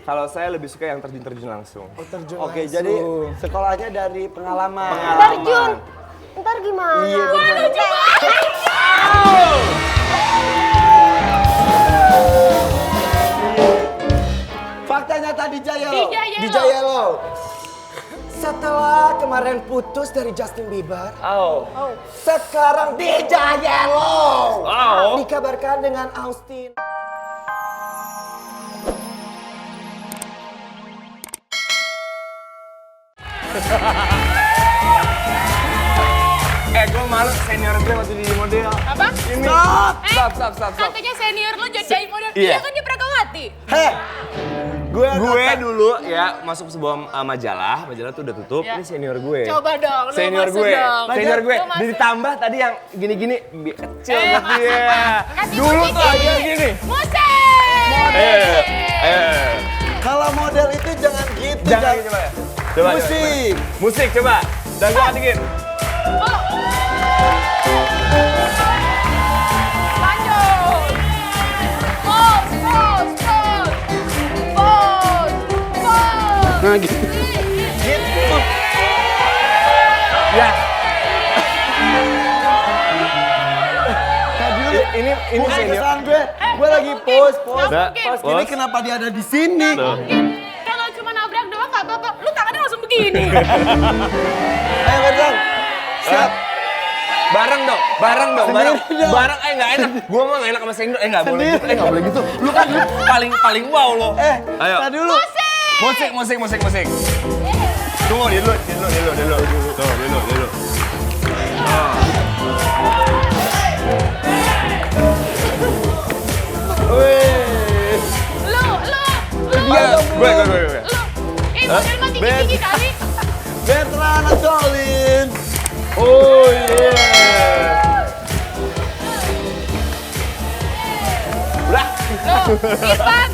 Kalau saya lebih suka yang terjun-terjun langsung. Oke, jadi sekolahnya dari pengalaman. Terjun. Ntar gimana? Iya, bener. Faktanya tadi Jaya Lo. Di Di Jaya Lo. Setelah kemarin putus dari Justin Bieber, sekarang di Jaya Lo. Dikabarkan dengan Austin. Gue malu senior gue waktu di model. Apa? Ini. Stop. Katanya senior lo jadi model. Iya. Iya kan dia Pragawati. Heh, Gue dulu ya masuk sebuah majalah tuh udah tutup. Ya. Ini senior gue. Coba dong, lu Senior masuk gue. dong. Senior gue. Lu masuk. Ditambah tadi yang gini-gini kecil gitu ya. Kasih Dulu musik tuh aja gini. Musik. kalau model itu jangan gitu. Jangan gitu coba ya. Coba. Musik. Musik coba. Dan gue dikit. Oh. Lanjut. Pause. Nah, gitu. Ya. Ini senior. Kesan gue lagi pause. Nah, Pas pause. ini kenapa dia ada di sini? Mungkin kalau cuma nabrak doang nggak apa-apa. Lu tangannya langsung begini. Ayo Berdan. Siap. Bareng dong. Sendiri dong. Bareng, nggak enak. Gua mah nggak enak sama senior. Nggak boleh gitu. Nggak boleh gitu. Lu kan paling wow lo. Ayo. Tadi dulu. Musik. Tunggu, dia dulu. Tuh, dia dulu. Wih. Lu. Iya, gue. Lu. Model mah tinggi-tinggi kali. Bertrand Antolin. Oh iya. Udah.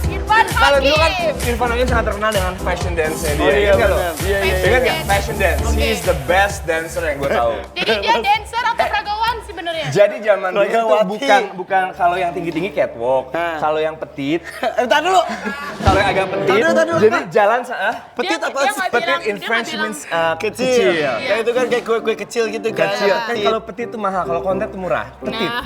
Irfan Kalau dulu kan Hakim. Irfan Hakim sangat terkenal dengan fashion dance-nya dia. Oh iya, Ingat nggak lo? bener. Iya. Ingat nggak? Fashion dance. Oke. He is the best dancer yang gue tahu. Jadi dia dancer atau Pragawan sebenarnya? Jadi zaman dulu tuh Pragawati. bukan kalau yang tinggi-tinggi catwalk, Nah. kalau yang petit, Entar dulu. kalau yang agak petit, Tadi dulu. jadi jalan Petit Dia- apa dia sih? nggak petit bilang- in dia French nggak means Kecil. Iya. Kayak itu kan kayak kue-kue kecil gitu kan. Kecil. Kan Petit. kalau petit tuh mahal, kalau konten tuh murah. Petit, Nah,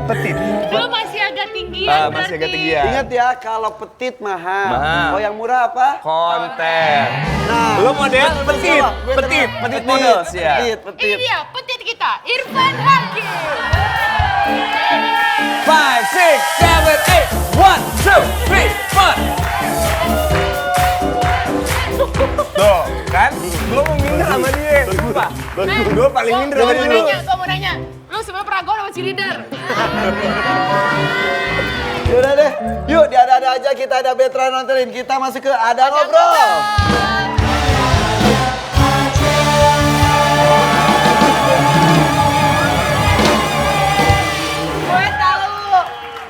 petit. lu masih agak tinggian Masih agak berarti. tinggian. Ingat ya, kalau petit mahal. Mahal. Oh, yang murah apa? Konten. Nah, Lo model petit, Gue petit tenang. models ya. Petit, Ini petit. dia petit kita, Irfan Hakim. 5, 6, 7, 8, 1, 2, 3, 4. Tuh, kan? Gue mau minder sama dia, sumpah. Gue paling minder sama dia. Gua mau nanya, lu sebenarnya Pragawan apa cheerleader? Yaudah deh, yuk diada-ada aja kita ada Bertrand Antolin. Kita masuk ke Ada Ngobrol.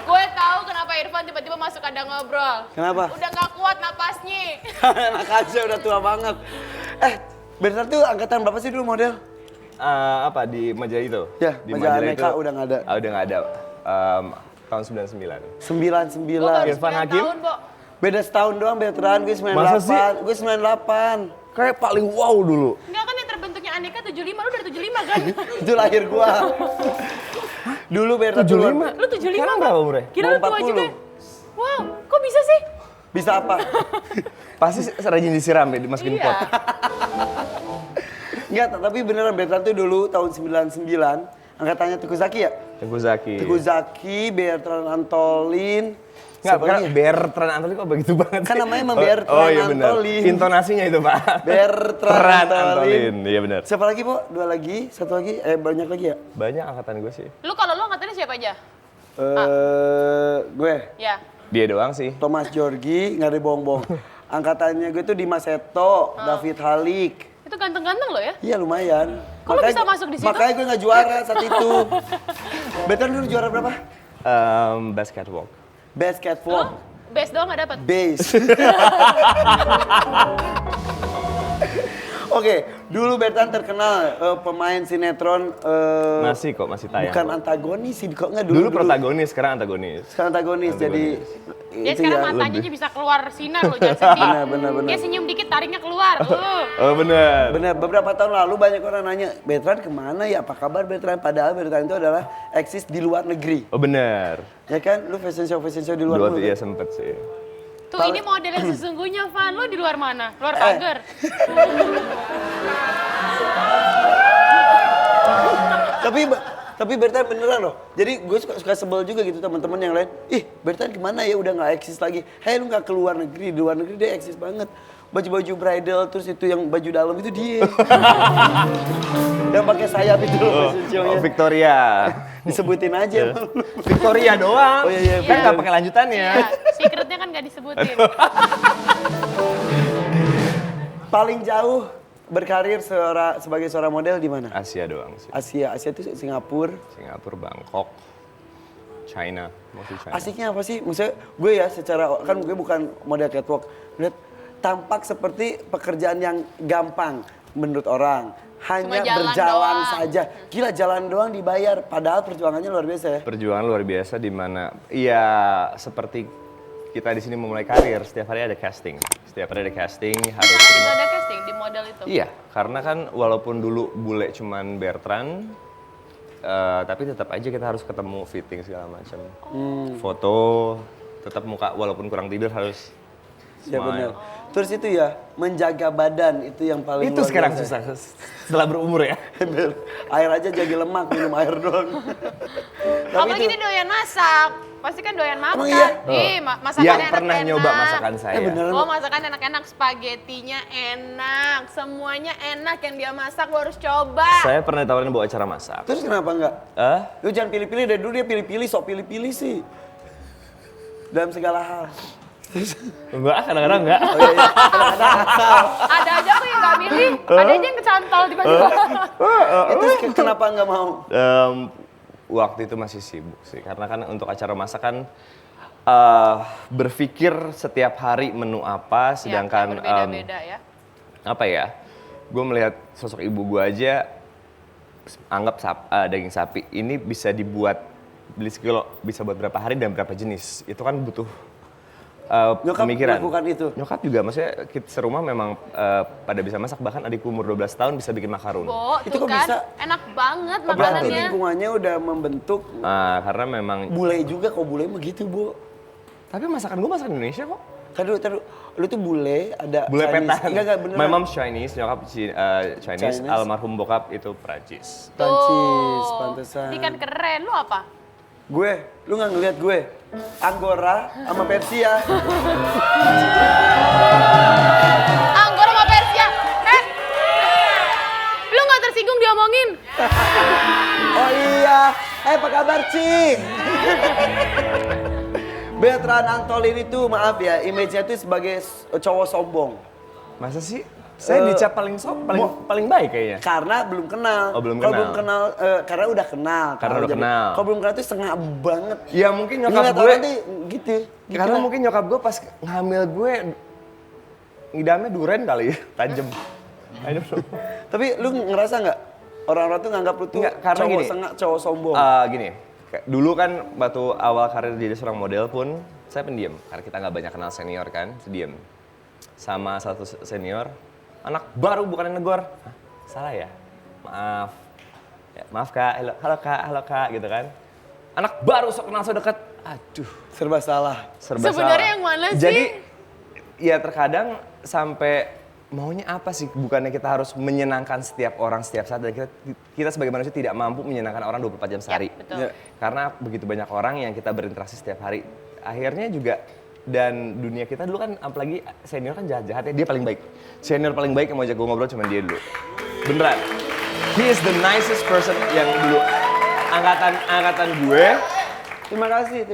Gue tahu kenapa Irfan tiba-tiba masuk Ada Ngobrol. Kenapa? Udah gak kuat napasnya. Enak aja, udah tua banget. Bertrand tuh angkatan berapa sih dulu model? Apa di majalah itu? Ya, Di majalah majalah Aneka itu, udah nggak ada. Udah nggak ada. Tahun 99. 99. Irfan 9 Hakim? tahun, Bo. Beda setahun doang Bertrand, gue 98. Masa sih? Gue 98. Kayak paling wow dulu. Enggak kan yang terbentuknya Aneka 75, lu dari 75 kan? Itu lahir gua. Dulu Bertrand duluan. 75? Lu 75 Sekarang kan? berapa umurnya? Kira lu Mau tua 40. juga. Wow, kok bisa sih? Bisa apa? Pasti rajin disiram ya, dimasukin pot. Iya. Enggak, tapi beneran Bertrand tuh dulu tahun 99. Angkatannya Teguh Zaki ya? Teguh Zaki. Teguh Zaki, Bertrand Antolin. Nggak, Siapa bukan lagi? Bertrand Antolin kok begitu banget Kan sih? namanya emang Bertrand Oh iya benar. Antolin. Intonasinya itu Pak. Bertrand Antolin. Iya benar. Siapa lagi, Po? Dua lagi? Satu lagi? Banyak lagi ya? Banyak angkatan gue sih. Lu kalau lu angkatannya siapa aja? Gue, Ya. Dia doang sih. Thomas Georgi, nggak ada bohong-bohong. Angkatannya gue tuh Dimas Seto, David Halik. Itu ganteng-ganteng lo ya? Iya lumayan. Kok lu bisa masuk di situ? Makanya gue nggak juara saat itu. Bertrand dulu juara berapa? Best catwalk. Best catwalk. Best doang gak dapet? Base. Oke, dulu Bertrand terkenal pemain sinetron. Masih tayang. Bukan antagonis sih, kok nggak dulu. Dulu protagonis, sekarang antagonis. Sekarang antagonis, jadi Dia itu sekarang ya. matanya aja bisa keluar sinar loh, jangan sedih. Benar. Dia senyum dikit, taringnya keluar. Oh bener. Benar, beberapa tahun lalu banyak orang nanya, Bertrand kemana ya, apa kabar Bertrand? Padahal Bertrand itu adalah eksis di luar negeri. Oh bener. Ya kan, lu fashion show di luar Dulu negeri. iya sempet sih. Tuh ini model yang sesungguhnya, Van. Lo di luar mana? Luar pagar. Tapi Bertrand beneran loh. Jadi gue suka sebel juga gitu teman-teman yang lain. Ih, Bertrand kemana ya, udah nggak eksis lagi. Hei, lu nggak ke luar negeri. Di luar negeri dia eksis banget. Baju-baju bridal, terus itu yang baju dalam itu dia. Yang pakai sayap itu loh fashion show-nya. Victoria. Disebutin aja. Victoria doang. Oh iya, Kan nggak pakai lanjutannya. Iya, secretnya kan gak disebutin. Paling jauh berkarir sebagai seorang model di mana? Asia doang sih. Asia itu Singapura. Singapura, Bangkok, China, mostly China. Asiknya apa sih? Maksudnya gue ya secara, kan gue bukan model catwalk. Lihat, tampak seperti pekerjaan yang gampang menurut orang. Hanya Cuma jalan berjalan doang. saja. Gila, jalan doang dibayar. Padahal perjuangannya luar biasa ya. Perjuangan luar biasa di mana ya seperti kita di sini memulai karir, setiap hari ada casting. Setiap hari ada casting, harus Itu ada casting di model itu. Iya, karena kan walaupun dulu bule cuman Bertrand, tapi tetap aja kita harus ketemu fitting segala macam. Foto, tetap muka walaupun kurang tidur harus Ya smile. benar. Terus itu ya, menjaga badan itu yang paling Itu luar sekarang biasa. susah setelah berumur ya. Bener. Air aja jaga lemak, minum air doang. Tapi Apalagi dia doyan masak. Pasti kan doyan makan. Emang iya? Ih, masakannya Yang enak-enak. pernah nyoba masakan saya. beneran. Oh, masakan enak-enak, spagetinya enak, semuanya enak yang dia masak, lo harus coba. Saya pernah ditawarin bawa acara masak. Terus kenapa enggak? Lu jangan pilih-pilih, dari dulu dia pilih-pilih, sok pilih-pilih sih. Dalam segala hal. Enggak, kadang-kadang enggak. Oh iya, iya. Kadang-kadang asal. Ada aja kok yang nggak milih, ada aja yang kecantol tiba-tiba. Itu kenapa enggak mau? Waktu itu masih sibuk sih, karena kan untuk acara masak kan berpikir setiap hari menu apa, sedangkan berbeda-beda ya. apa ya, gue melihat sosok ibu gue aja, anggap daging sapi ini bisa dibuat, beli sekilo bisa buat berapa hari dan berapa jenis, itu kan butuh Nyokap pemikiran. melakukan itu? Nyokap juga, maksudnya kita serumah memang pada bisa masak, bahkan adikku umur 12 tahun bisa bikin makarun. Bo, Itu tuh kok kan bisa? enak banget Berarti makanannya. lingkungannya udah membentuk Karena memang, bule juga, kok bule begitu, Bu. tapi masakan gue masakan Indonesia kok. Taduh, lu tuh bule, ada Bule Chinese. petan. Enggak, beneran. My mom's Chinese, nyokap Chinese, Chinese. almarhum bokap itu Prancis. Prancis, pantesan. Ini kan keren, lu apa? Gue, lu nggak ngeliat gue? Anggora sama Persia. Anggora sama Persia. Lu nggak tersinggung diomongin? Oh iya, apa kabar Cing? Bertrand Antolin itu, maaf ya, image-nya itu sebagai cowok sombong. Masa sih? Saya dicap paling baik kayaknya. Karena belum kenal. Oh, belum Kalau kenal. belum kenal, karena udah kenal. Karena udah kenal. Kalau belum kenal tuh setengah banget. Ya mungkin nyokap Ngeliat gue, orang tuh gitu. karena lah. mungkin nyokap gue pas ngambil gue, ngidamnya duren kali ya, tajem. I don't know. Tapi lu ngerasa nggak orang-orang tuh nganggap lu tuh Nggak, karena cowok gini. sengak, cowok sombong? Gini, dulu kan waktu awal karir jadi seorang model pun, saya pendiam. Karena kita nggak banyak kenal senior kan, diam. Sama satu senior, anak baru bukan yang negor. Hah, salah ya? Maaf. Ya, maaf kak, halo kak gitu kan. Anak baru sok kenal sok deket. Aduh, Serba salah. serba Sebenarnya salah. yang mana sih? Jadi, ya terkadang sampai maunya apa sih? Bukannya kita harus menyenangkan setiap orang setiap saat. Dan kita sebagai manusia tidak mampu menyenangkan orang 24 jam sehari. betul. Ya. Karena begitu banyak orang yang kita berinteraksi setiap hari. Akhirnya juga, dan dunia kita dulu kan, apalagi senior kan jahat-jahat ya, dia paling baik. Senior paling baik yang mau ajak gue ngobrol cuma dia dulu. Beneran. He is the nicest person yang dulu. Angkatan gue, Terima kasih.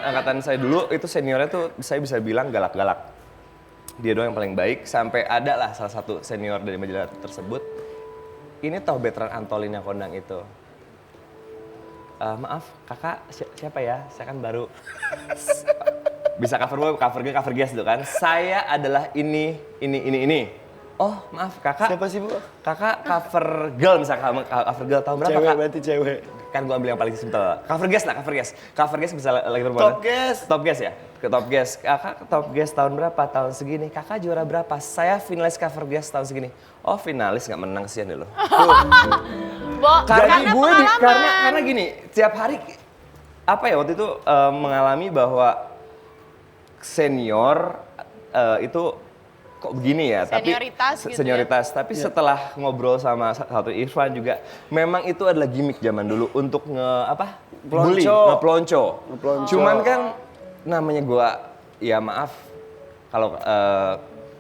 angkatan saya dulu itu seniornya tuh saya bisa bilang galak-galak. Dia doang yang paling baik, sampai ada lah salah satu senior dari majalah tersebut. Ini toh Bertrand Antolin yang kondang itu. Maaf, kakak siapa ya? Saya kan baru. Bisa cover gue, cover guest gitu kan. Saya adalah ini. oh maaf kakak. Siapa sih, Bu? Kakak cover girl misalnya, cover girl tahun berapa Cewek, kak? berarti cewek. Kan gue ambil yang paling simpel. Cover guest lah, cover guest. Cover guest bisa lagi berapa? Top guest. Top guest ya? Ke top guest. Kakak top guest tahun berapa? Tahun segini. Kakak juara berapa? Saya finalis cover guest tahun segini. Oh finalis nggak menang, kesian deh lo. Karena pengalaman. Karena gini, tiap hari apa ya waktu itu mengalami bahwa senior itu kok begini ya, Senioritas tapi gitu senioritas. Tapi setelah ngobrol sama satu Irfan juga, memang itu adalah gimmick zaman dulu untuk bully, ngepelonco. Cuman kan namanya gua, ya maaf kalau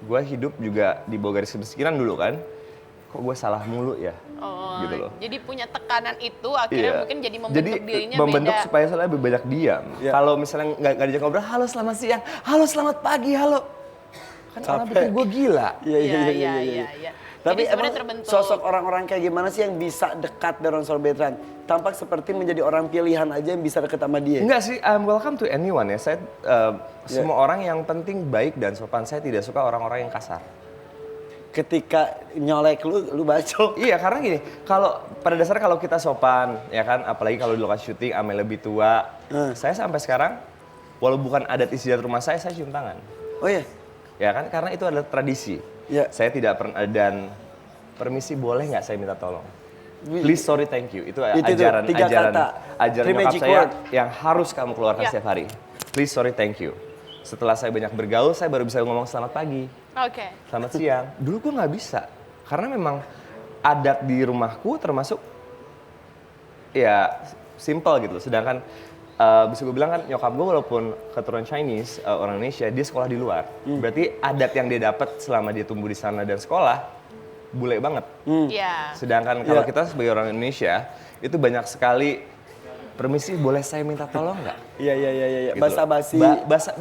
gua hidup juga di bawah garis kemiskinan dulu kan, kok gua salah mulu ya, gitu loh. Jadi punya tekanan itu akhirnya mungkin jadi membentuk dirinya membentuk beda. supaya saya lebih banyak diam. Kalau misalnya nggak diajak ngobrol, halo selamat siang, halo selamat pagi, halo. Kan orang pikir gue gila. Iya. Tapi Jadi emang sebenarnya terbentuk. sosok orang-orang kayak gimana sih yang bisa dekat dengan Soul Bertrand? Tampak seperti menjadi orang pilihan aja yang bisa deket sama dia. Enggak sih, I'm welcome to anyone ya. Saya semua orang yang penting baik dan sopan. Saya tidak suka orang-orang yang kasar. Ketika nyolek lu bacok. Iya, karena gini, kalau pada dasarnya kalau kita sopan, ya kan, apalagi kalau di lokasi syuting ame lebih tua, saya sampai sekarang, walau bukan adat istiadat rumah saya cium tangan. Oh iya? Ya kan, karena itu adalah tradisi. Ya. Saya tidak pernah, dan permisi boleh nggak saya minta tolong? Please, sorry, thank you. Itu ajaran Three nyokap magic saya word. yang harus kamu keluarkan setiap hari. Please, sorry, thank you. Setelah saya banyak bergaul, saya baru bisa ngomong selamat pagi, Oke. selamat siang. Dulu gue nggak bisa, karena memang adat di rumahku termasuk ya simple gitu. Sedangkan bisa gue bilang kan nyokap gue walaupun keturunan Chinese, orang Indonesia, dia sekolah di luar. Berarti adat yang dia dapat selama dia tumbuh di sana dan sekolah, bule banget. Iya. Sedangkan kalau kita sebagai orang Indonesia, itu banyak sekali, permisi boleh saya minta tolong nggak? Iya. Gitu. Basa-basi.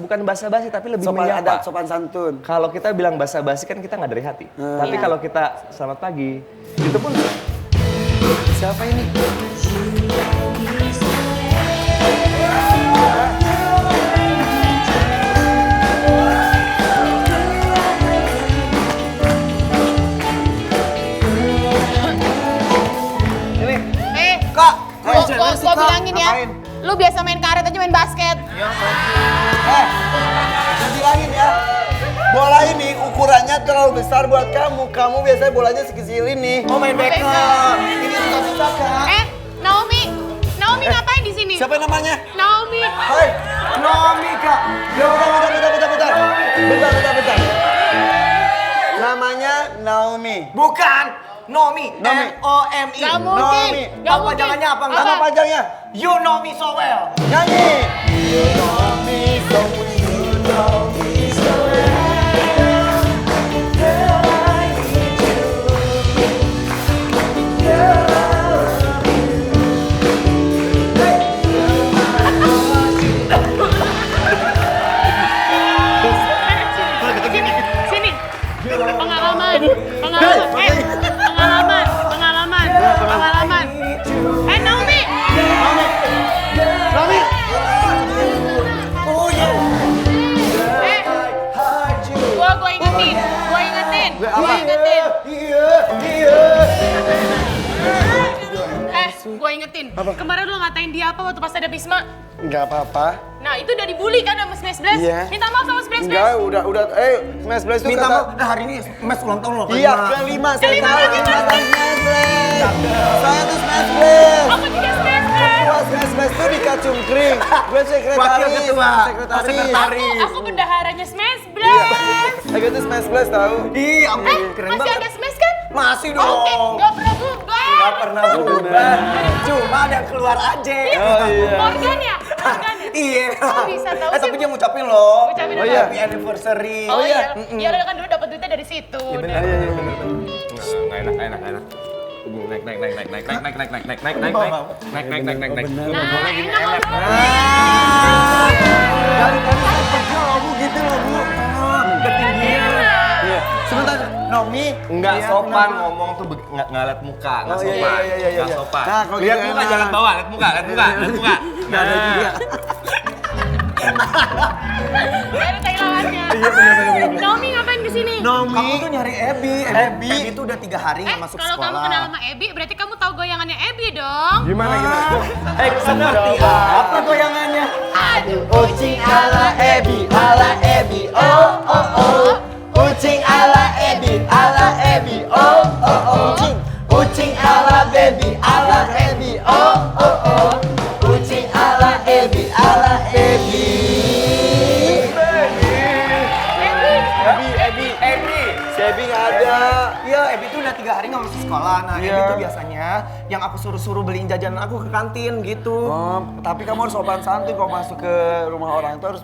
Bukan basa-basi, tapi lebih Sopan menyapa. adat, sopan santun. Kalau kita bilang basa-basi kan kita nggak dari hati. Tapi kalau kita selamat pagi, itu pun Siapa ini? Gue bilangin ya, lu biasa main karet aja main basket. Saya bilangin ya, bola ini ukurannya terlalu besar buat kamu. Kamu biasanya bolanya sekecil ini. Oh main bekel. Ini susah kak. Naomi ngapain di sini? Siapa namanya? Naomi. Hai, Naomi kak. Bentar. Namanya Naomi. Bukan. Nomi. Nomi. N-O-M-I. Gak mungkin. Nomi. Gak Nama mungkin. panjangannya apa? Apa? Nama Apa panjangnya? You know me so well. Nyanyi. You know me so well. You know me so well. Girl, I need you. Girl, I love you. Hey. Sini. Pengalaman. Naomi. Naomi. Oh ya. Gue ingetin. Gue ingetin. Kemarin lu ngatain dia apa waktu pas ada Bisma? Enggak apa-apa. Nah itu udah dibully kan sama Smash Blast? Iya. Minta maaf sama Smash Enggak, Blast. udah. Smash Blast itu Minta kata... maaf. Hari ini Mas ulang tahun loh. Iya, kelima. Saya Kelima tahu lagi, kelima Smash Smash Blast. Saya tuh Smash Blast. Aku juga Smash Blast. Ketua Smash Blast tuh di Kacungkring. Gue sekretaris. Wakil ketua. Sekretaris. Aku bendaharanya Smash Blast. Aku tuh Smash Blast tahu. Iya, ampun. Keren Masih banget. ada Smash kan? Masih dong. Oke, gak pernah bubar. Gak pernah berubah. Cuma ada keluar aja. Morgan ya? Iya. Kok bisa tahu sih? Tapi dia ngucapin loh. Ngucapin Oh apa? iya. Happy anniversary. Oh iya. Iya udah kan dulu dapat duitnya dari situ. Nggak enak. Naik. Kamu gitu loh, Bu. Ketinggian. Iya. Sebentar, Nomi. Nggak sopan ngomong tuh ngeliat muka, nggak Oh, iya, sopan. iya. Nggak sopan. Nah, kalau Lihat gitu muka enak. jangan bawah, lihat muka. Nggak ada juga. Gak ada tai lawannya. Naomi ngapain di sini. Kamu tuh nyari Ebi. Ebi itu udah 3 hari nggak masuk Kalau sekolah. kamu kenal sama Ebi, berarti kamu tahu goyangannya Ebi dong. Gimana? Seperti apa goyangannya? Aduh, Kucing ala Ebi, ala Ebi, oh oh oh. Kucing ala Ebi, oh oh oh. Kucing ala Baby, ala Ebi, oh oh oh. Kucing ala Ebi, Ebi. Si Ebi nggak ada. Iya, Ebi tuh udah 3 hari nggak masuk sekolah. Nah, Ebi tuh biasanya yang aku suruh beliin jajanan aku ke kantin gitu. Oh, tapi kamu harus sopan santun kalau masuk ke rumah orang itu harus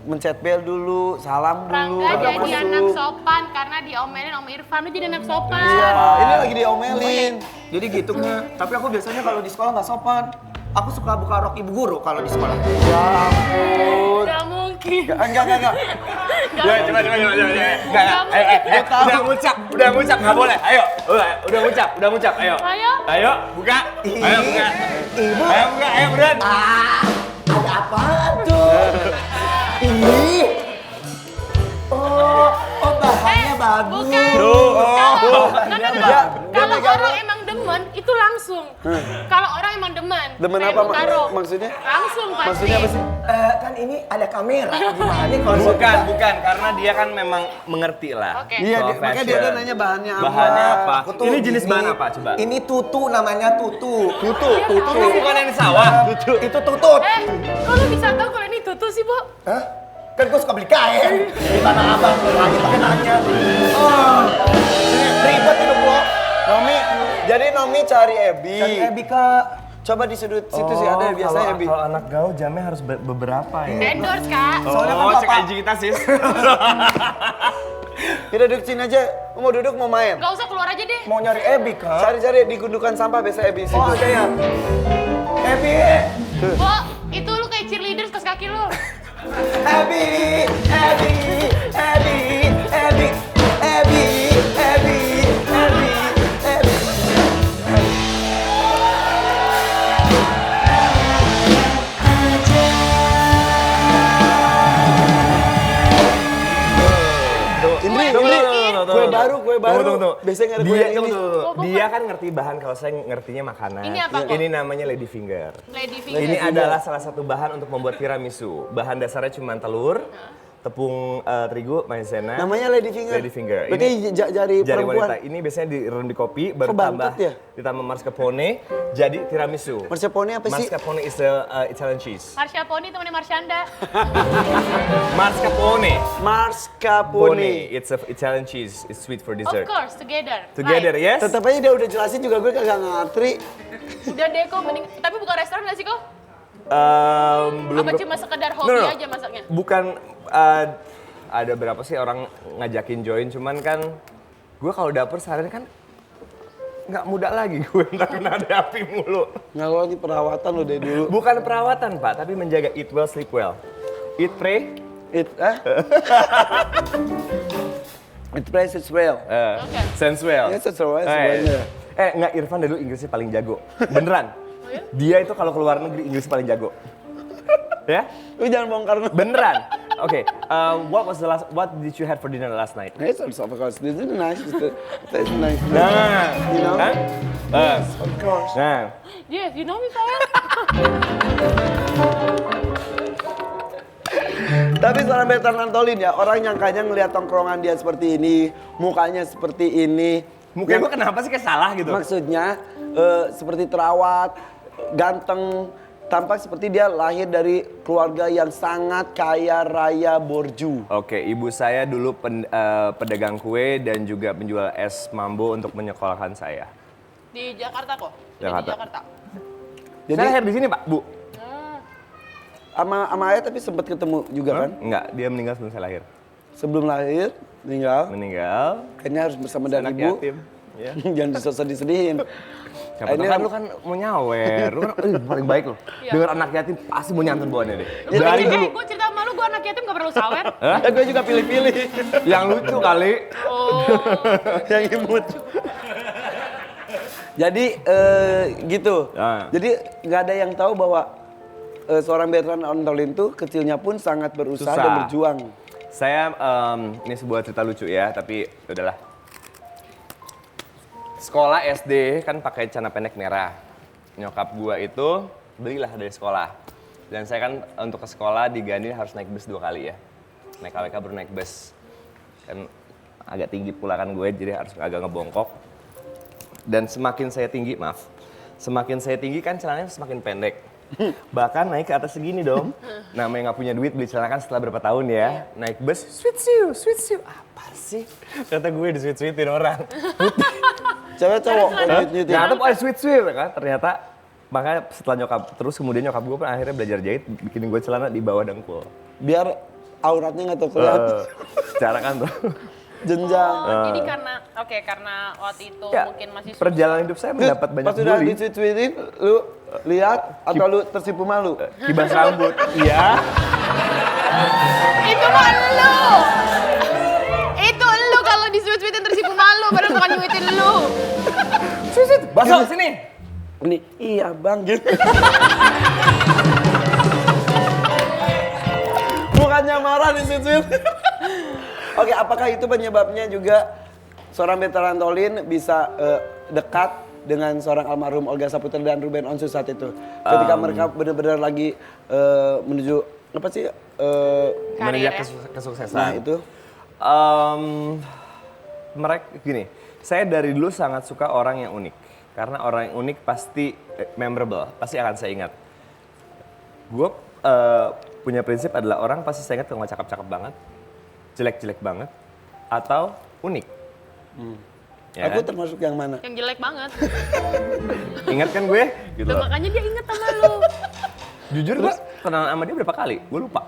mencet bel dulu, salam dulu. Rangga baru jadi masuk. anak sopan karena diomelin Om Irfan, lu jadi anak sopan. Iya, ini lagi diomelin. Jadi gitu Kak. Tapi aku biasanya kalau di sekolah nggak sopan. Aku suka buka rok ibu guru kalau di sekolah. Ya ampun. Gak mungkin. Enggak. Gak Coba. Udah ngucap, nggak boleh. Ayo, udah ngucap, ayo. Ayo, buka. Ayo, buka. Ibu. Ayo, buka, ayo, Bren. Ada apaan tuh? Ih. Oh, bahannya bagus. Kalau orang emang demen, itu langsung. Kalau orang emang demen. Demen kayak apa buka rok. maksudnya? Langsung pasti. Maksudnya apa sih? Kan ini ada kamera. Gimana nih kalau Bukan, karena dia kan memang mengerti lah. Oke. Iya, Soal makanya dia fashion. udah nanya bahannya apa. Bahannya apa? Aku tuh Ini jenis gini, bahan apa coba? Ini tutu namanya tutu. Tutu bukan yang di sawah. Itu tutut. Kok lu bisa tahu kalau ini tutu sih, Bu? Hah? Kan gue suka beli kain. Di Tanah Abang lagi pakai nanya. Oh. Ribet hidup lo. Nomi cari Ebi. Cari Ebi, Kak. Coba di sudut situ sih ada biasanya Ebi. Kalau anak gaul jamnya harus beberapa ya. Endorse, Kak. Soalnya kan Cek bapak- IG kita sis. Kita duduk sini aja. Mau duduk mau main. Gak usah keluar aja deh. Mau nyari Ebi, Kak. Cari-cari di gundukan sampah biasa Ebi situ. Oh, ada ya? Ebi. Bu, itu lu kayak cheerleader kaos kaki lu. Ebi. Ebi. Ebi. Ebi. Ebi. Ebi. Ebi. Ebi. Kue baru. Tunggu. Biasanya nggak ada kue yang ini. Dia kan ngerti bahan, kalau saya ngertinya makanan. Ini apa, Kok? Ini namanya lady finger. Lady finger. Ini adalah salah satu bahan untuk membuat tiramisu. Bahan dasarnya cuma telur, tepung terigu, maizena. Namanya Lady Finger. Lady finger. Berarti jari perempuan. wanita. Ini biasanya direndam di kopi, baru Kok bantet tambah ya? ditambah mascarpone, jadi tiramisu. Mascarpone apa sih? Mascarpone is the Italian cheese. Marsha Pony temennya Marshanda. Mascarpone. Mascarpone. It's a Italian cheese. It's sweet for Of dessert. course, together. Together, Right. yes? Tetap aja dia udah jelasin juga gue kagak ngantri. Udah deh kok, mending. Tapi bukan restoran gak sih kok? Belum. Apa cuma sekedar hobi aja masaknya? Bukan. Ada berapa sih orang ngajakin join, cuman kan gue kalau dapur seharian kan nggak muda lagi gue, ntar kena ada api mulu. Nggak, lo ini perawatan lo dari dulu. Bukan perawatan Pak, tapi menjaga eat well, sleep well. Eat, pray. It plays its well. Oke. Sense well. Ya, sense well semuanya. Nggak, Irfan dulu Inggrisnya paling jago. Beneran. ya? Dia itu kalau keluar negeri Inggris paling jago. Ya? Lu jangan bongkar. Beneran. Oke, what did you have for dinner last night? Yes, of course. This is nice. It's nice. Nah, You know? Hah? Of course. Nah, Yes, you know me sayang. Tapi seorang Bertan Antolin ya, orang nyangkanya ngelihat tongkrongan dia seperti ini, mukanya seperti ini. mungkin gue kenapa sih kayak salah gitu? Maksudnya seperti terawat, ganteng, tampak seperti dia lahir dari keluarga yang sangat kaya raya borju. Oke, ibu saya dulu pedagang kue dan juga penjual es mambo untuk menyekolahkan saya. Di Jakarta kok. Jakarta. Di Jakarta. Jadi Saya lahir di sini, Pak, Bu. sama ayah tapi sempat ketemu juga kan? Enggak, dia meninggal sebelum saya lahir. Sebelum lahir, Meninggal. kayaknya harus bersama dengan Anak ibu. yatim. Ya. Jangan disedihin. Siapa tahu kan lu kan mau nyawer, lu kan paling baik lu. Iya. Dengar anak yatim pasti mau nyantun bawaannya deh. Dari dulu. Gue cerita sama lu, gue anak yatim gak perlu sawer. Ya gue juga pilih-pilih. Yang lucu kali. Oh. Yang imut. Jadi gitu. Ah. Jadi nggak ada yang tahu bahwa seorang Bertan Antolin tuh kecilnya pun sangat berusaha Susah. dan berjuang. Saya, ini sebuah cerita lucu ya, tapi udahlah. Sekolah SD kan pakai celana pendek merah. Nyokap gua itu belilah dari sekolah. Dan saya kan untuk ke sekolah di Gandhi harus naik bus 2 kali ya. Naik KWK baru naik bus. Kan agak tinggi pula kan gue, jadi harus agak ngebongkok. Dan semakin saya tinggi, semakin saya tinggi kan celananya semakin pendek. Bahkan naik ke atas segini dong. Namanya nggak punya duit beli celana kan setelah berapa tahun ya. Naik bus, sweet shoe. Apa sih? Ternyata gue di-sweet-sweetin orang. Cewek cowok. Ternyata sweet kan. Ternyata makanya setelah kemudian nyokap gue pun akhirnya belajar jahit, bikinin gue celana di bawah dengkul. Biar auratnya nggak kelihatan. Secara kan tuh. Jenjang. Jadi karena waktu itu Ya, mungkin masih susah. perjalanan hidup saya mendapat banyak Pas udah bully. di-tweetin, lu lihat atau lu tersipu malu? Kibas rambut. Iya. Itu mah lu. Itu lu kalau di sweet-sweetin tersipu malu, padahal bukan nyuitin lu. Sweet, basah sini. Ini, iya bang gitu. Bukannya marah di tweet. Oke, apakah itu penyebabnya juga seorang Bertrand Antolin bisa dekat dengan seorang almarhum Olga Saputra dan Ruben Onsu saat itu? Ketika mereka benar-benar lagi menuju apa sih? Mengejar ya? kesuksesan. Nah itu. Mereka gini, saya dari dulu sangat suka orang yang unik. Karena orang yang unik pasti memorable, pasti akan saya ingat. Gue punya prinsip adalah orang pasti saya ingat kalau nggak cakep-cakep banget, jelek-jelek banget, atau unik. Ya Aku kan? termasuk yang mana? Yang jelek banget. Ingat kan gue? Gitu Tuh, loh. makanya dia inget sama lu. Jujur gue kenalan sama dia berapa kali? Gue lupa.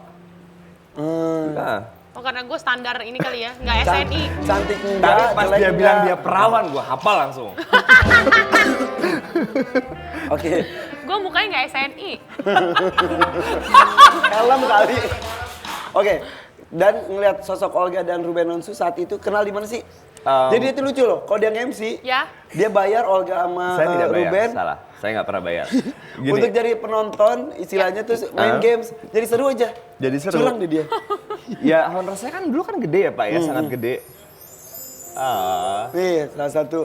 Nah, Oh karena gue standar ini kali ya, nggak SNI. Cantik tapi enggak, pas jelek dia bilang enggak. dia perawan, gue hafal langsung. Oke, Gue mukanya nggak SNI. helm kali. Oke, dan ngelihat sosok Olga dan Ruben Onsu saat itu kenal di mana sih? Jadi itu lucu loh, kalau dia nge-MC, Ya. dia bayar Olga sama Saya tidak bayar, Ruben salah. Saya nggak pernah bayar. Gini, untuk jadi penonton, istilahnya tuh main games. Jadi seru aja. Jadi seru. Curang deh dia. ya honor saya kan dulu kan gede ya Pak ya, sangat gede. Nih, salah satu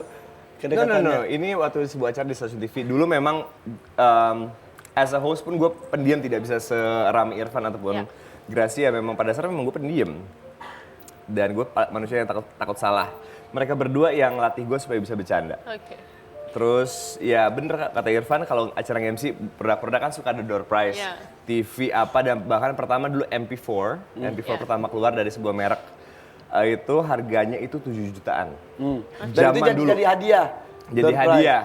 No, kedekatannya. ini waktu sebuah acara di stasiun TV. Dulu memang as a host pun gue pendiam, tidak bisa seramai Irfan ataupun Ya. Gracia. Memang pada dasarnya memang gue pendiam. Dan gue manusia yang takut salah. Mereka berdua yang latih gue supaya bisa bercanda. Oke. Terus ya bener kata Irfan, kalau acara MC produk-produk kan suka ada door prize. Iya. TV apa, dan bahkan pertama dulu MP4. MP4 Iya. pertama keluar dari sebuah merek. Itu harganya itu 7 jutaan. Dan itu jadi hadiah. Jadi Door prize. hadiah.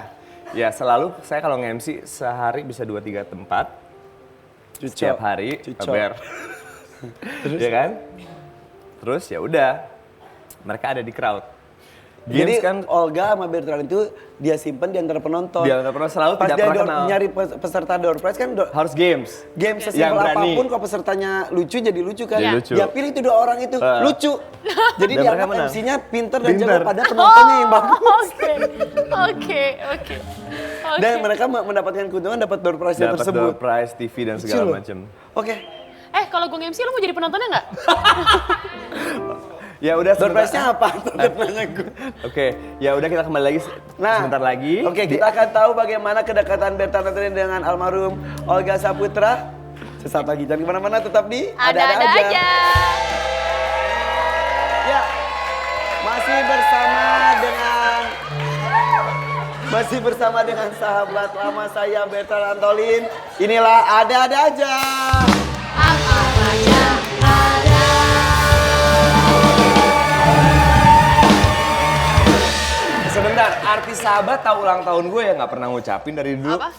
Ya selalu saya kalau nge-MC sehari bisa 2-3 tempat. Cucok. Setiap hari, Cucok. kabar. Ya kan? Terus ya udah, mereka ada di crowd. Jadi Games kan Olga sama Bertrand itu dia simpen di antara penonton. Dia nggak pernah, selalu Pas tidak dia pernah kenal. nyari peserta door prize kan Harus games. game Yang sesimpel berani. apapun kalau pesertanya lucu jadi lucu kan. Jadi lucu. Dia pilih itu 2 orang itu lucu. Jadi Dan dia mereka menang. MC-nya pinter dan Pinter. jago pada penontonnya yang bagus. Oke. Dan mereka mendapatkan keuntungan dapat door prize Dapat tersebut. door prize, TV dan Lucu segala loh. macam. Oke. Kalau gue nge-MC lu mau jadi penontonnya nggak? Ya udah Door sebentar. prize-nya apa? Pertanyaan gue. Oke, ya udah kita kembali lagi sebentar lagi. Oke, kita akan tahu bagaimana kedekatan Bertrand Antolin dengan almarhum Olga Saputra. Sesaat lagi, jangan kemana-mana, tetap di Ada-ada aja. Ya, masih bersama dengan sahabat lama saya Bertrand Antolin. Inilah Ada-ada aja. Sebentar, artis sahabat tahu ulang tahun gue ya nggak pernah ngucapin dari dulu. Apa?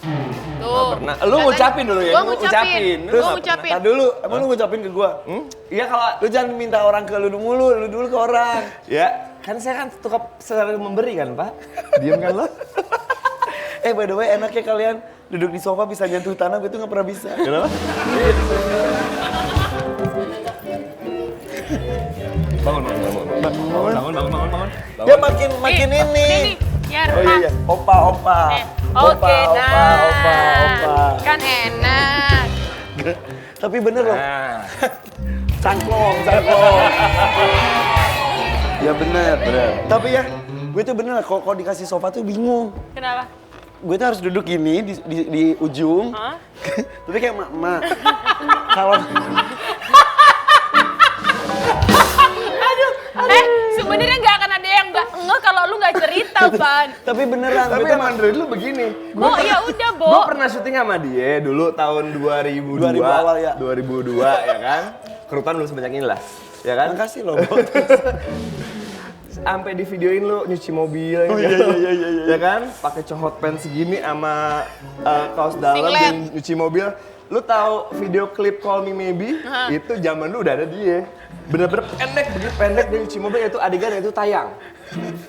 Tuh. Pernah. Lu ngucapin dulu ya? Gue Lu ngucapin. Lu Gue nggak ngucapin. Tadi dulu, emang lu ngucapin ke gua? Iya kalau Lu jangan minta orang ke lu mulu, lu dulu ke orang. ya kan saya kan suka selalu memberi kan Pak. Diam kan lo? By the way, enak ya kalian duduk di sofa bisa nyentuh tanah, gue tuh nggak pernah bisa. Kenapa? Bangun. Ya makin ini. Ya, Oh iya, iya. Opa. Oke, nah. Opa. Kan enak. Tapi bener loh, Nah, Cangklong. Ya bener. Tapi ya, gue tuh bener kalau dikasih sofa tuh bingung. Kenapa? Gue tuh harus duduk gini di ujung. Hah? Tapi kayak emak-emak. Kalau Sebenarnya nggak akan ada yang nggak ngeh kalau lu nggak cerita, Pan. tapi beneran, Tapi gue tuh emang Android lu begini. Bo, ya udah, Bo. Gue pernah syuting sama dia dulu tahun 2002. 2000 awal ya. 2002 ya kan. Kerutan lu sebanyak inilah. Ya kan? makasih loh, Bo. Sampai di videoin lu nyuci mobil gitu. Iya. Ya kan? Pakai cohot pants segini sama kaos dalam Singlet. dan nyuci mobil. Lu tahu video klip Call Me Maybe? Itu zaman lu udah ada dia. Bener-bener pendek, begitu pendek dia nyuci mobil, itu adegan itu tayang.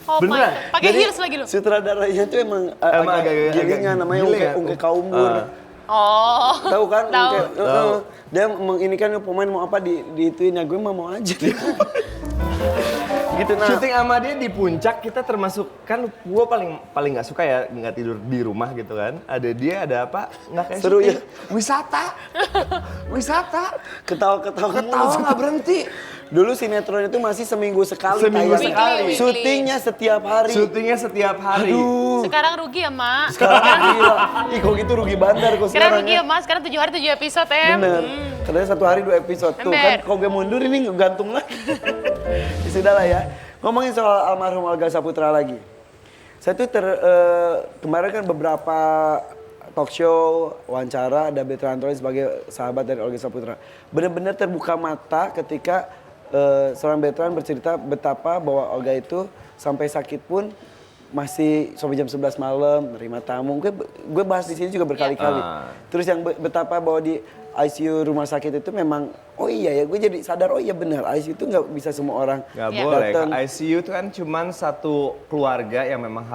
Oh my Beneran? God. Pakai Jadi, heels lagi lu. Sutradaranya tuh emang Emang agak agak- gilingan, agak namanya giling ya? Ungke Kaumbur. Oh. Tahu kan? Tahu. Tahu. Dia menginikan pemain mau apa diituin ya, gue mau aja. Gitu nah. Syuting sama dia di puncak, kita termasuk kan gue paling nggak suka ya nggak tidur di rumah gitu kan. Ada dia, ada apa? Nggak kayak Seru syuting. ya? Wisata. Ketawa Ketawa nggak berhenti. Dulu sinetron itu masih seminggu sekali Seminggu tayang. sekali. Weekly. Syutingnya setiap hari. Syutingnya setiap hari. Aduh. Sekarang rugi ya, Mak. Sekarang gila. Ih kok gitu rugi bandar kok Sekarang sekarang rugi ya, Mas. Sekarang 7 hari 7 episode, Em. Bener. Katanya 1 hari 2 episode. Tuh Ember. kan kalau gue mundur ini gantung lagi. Ya sudah lah ya. Ngomongin soal almarhum Olga Saputra lagi. Saya tuh kemarin kan beberapa talk show, wawancara, ada Bertrand Antolin sebagai sahabat dari Olga Saputra. Benar-benar terbuka mata ketika seorang Bertrand bercerita betapa bahwa Olga itu sampai sakit pun masih sampai jam 11 malam menerima tamu. Gue bahas di sini juga berkali-kali. Terus yang betapa bahwa di ICU rumah sakit itu memang, oh iya ya, gue jadi sadar, oh iya benar, ICU itu nggak bisa semua orang Nggak Iya. boleh. datang. ICU itu kan cuman satu keluarga yang memang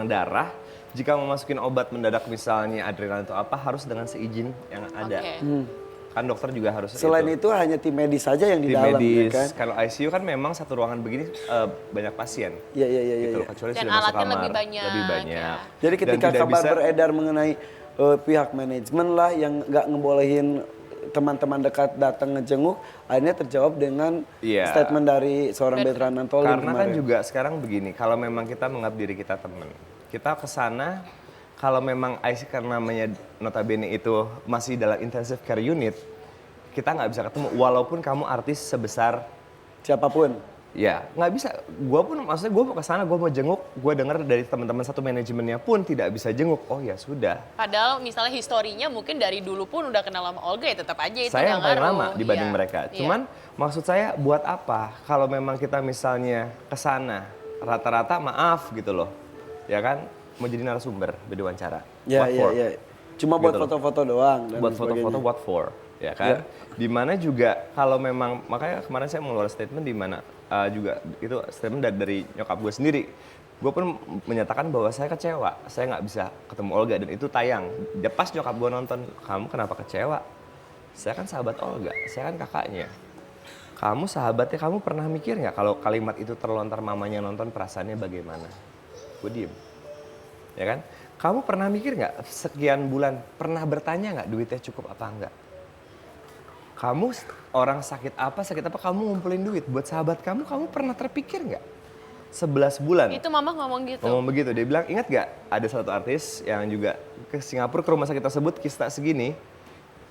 darah. Jika mau masukin obat mendadak misalnya adrenalin atau apa harus dengan seizin yang ada. Oke. Kan dokter juga harus Selain itu hanya tim medis saja yang di tim dalam, medis. ya kan? Kalau ICU kan memang satu ruangan begini banyak pasien. Iya. Gitu loh, kecuali Dan sudah masuk alatnya kamar. lebih banyak, Lebih banyak. ya. Jadi Dan ketika tidak kabar bisa- beredar mengenai pihak manajemen lah yang nggak ngebolehin teman-teman dekat datang ngejenguk, akhirnya terjawab dengan Iya. statement dari seorang Bertrand Antolin Karena kan kemarin. juga sekarang begini, kalau memang kita menganggap diri kita teman, kita ke sana kalau memang ICU karena namanya notabene itu masih dalam intensive care unit, kita nggak bisa ketemu walaupun kamu artis sebesar Siapapun. ya nggak bisa. Gue pun maksudnya gue mau ke sana, gue mau jenguk, gue dengar dari teman-teman satu manajemennya pun tidak bisa jenguk. Oh ya sudah. Padahal misalnya historinya mungkin dari dulu pun udah kenal sama Olga ya tetap aja itu Saya yang nggak paling ngaruh. lama dibanding Iya. mereka. Iya. Cuman maksud saya buat apa? Kalau memang kita misalnya ke sana rata-rata maaf gitu loh. Ya kan mau jadi narasumber diwawancara. Ya, What iya, for? iya. Cuma buat Gitu loh. foto-foto doang. Dan Buat sebagainya. foto-foto what for? Ya kan? Dimana juga kalau memang makanya kemarin saya mengeluarkan statement di mana juga itu statement dari nyokap gue sendiri. Gue pun menyatakan bahwa saya kecewa, saya nggak bisa ketemu Olga dan itu tayang. Dia pas nyokap gue nonton, kamu kenapa kecewa? Saya kan sahabat Olga, saya kan kakaknya. Kamu sahabatnya, kamu pernah mikir nggak kalau kalimat itu terlontar mamanya nonton perasaannya bagaimana? Gue diem, ya kan? Kamu pernah mikir nggak sekian bulan pernah bertanya nggak duitnya cukup apa enggak? Kamu orang sakit apa kamu ngumpulin duit buat sahabat kamu pernah terpikir nggak? 11 bulan. Itu mama ngomong gitu. Ngomong begitu, dia bilang, ingat gak ada satu artis yang juga ke Singapura ke rumah sakit tersebut, kista segini,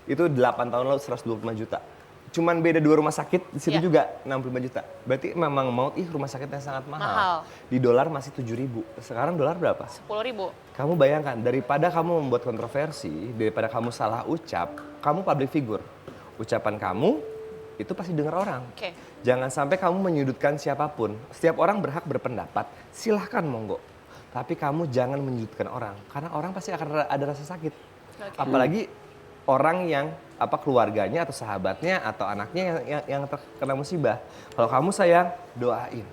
itu 8 tahun lalu 125 juta. Cuman beda 2 rumah sakit, di situ Iya. juga 65 juta. Berarti memang rumah sakitnya sangat mahal. Mahal. Di dolar masih 7.000, sekarang dolar berapa? 10.000. Kamu bayangkan, daripada kamu membuat kontroversi, daripada kamu salah ucap, kamu public figure. Ucapan kamu, itu pasti dengar orang. Oke. Jangan sampai kamu menyudutkan siapapun. Setiap orang berhak berpendapat, silahkan monggo. Tapi kamu jangan menyudutkan orang, karena orang pasti akan ada rasa sakit. Oke. Apalagi orang yang keluarganya atau sahabatnya atau anaknya yang terkena musibah. Kalau kamu sayang, doain.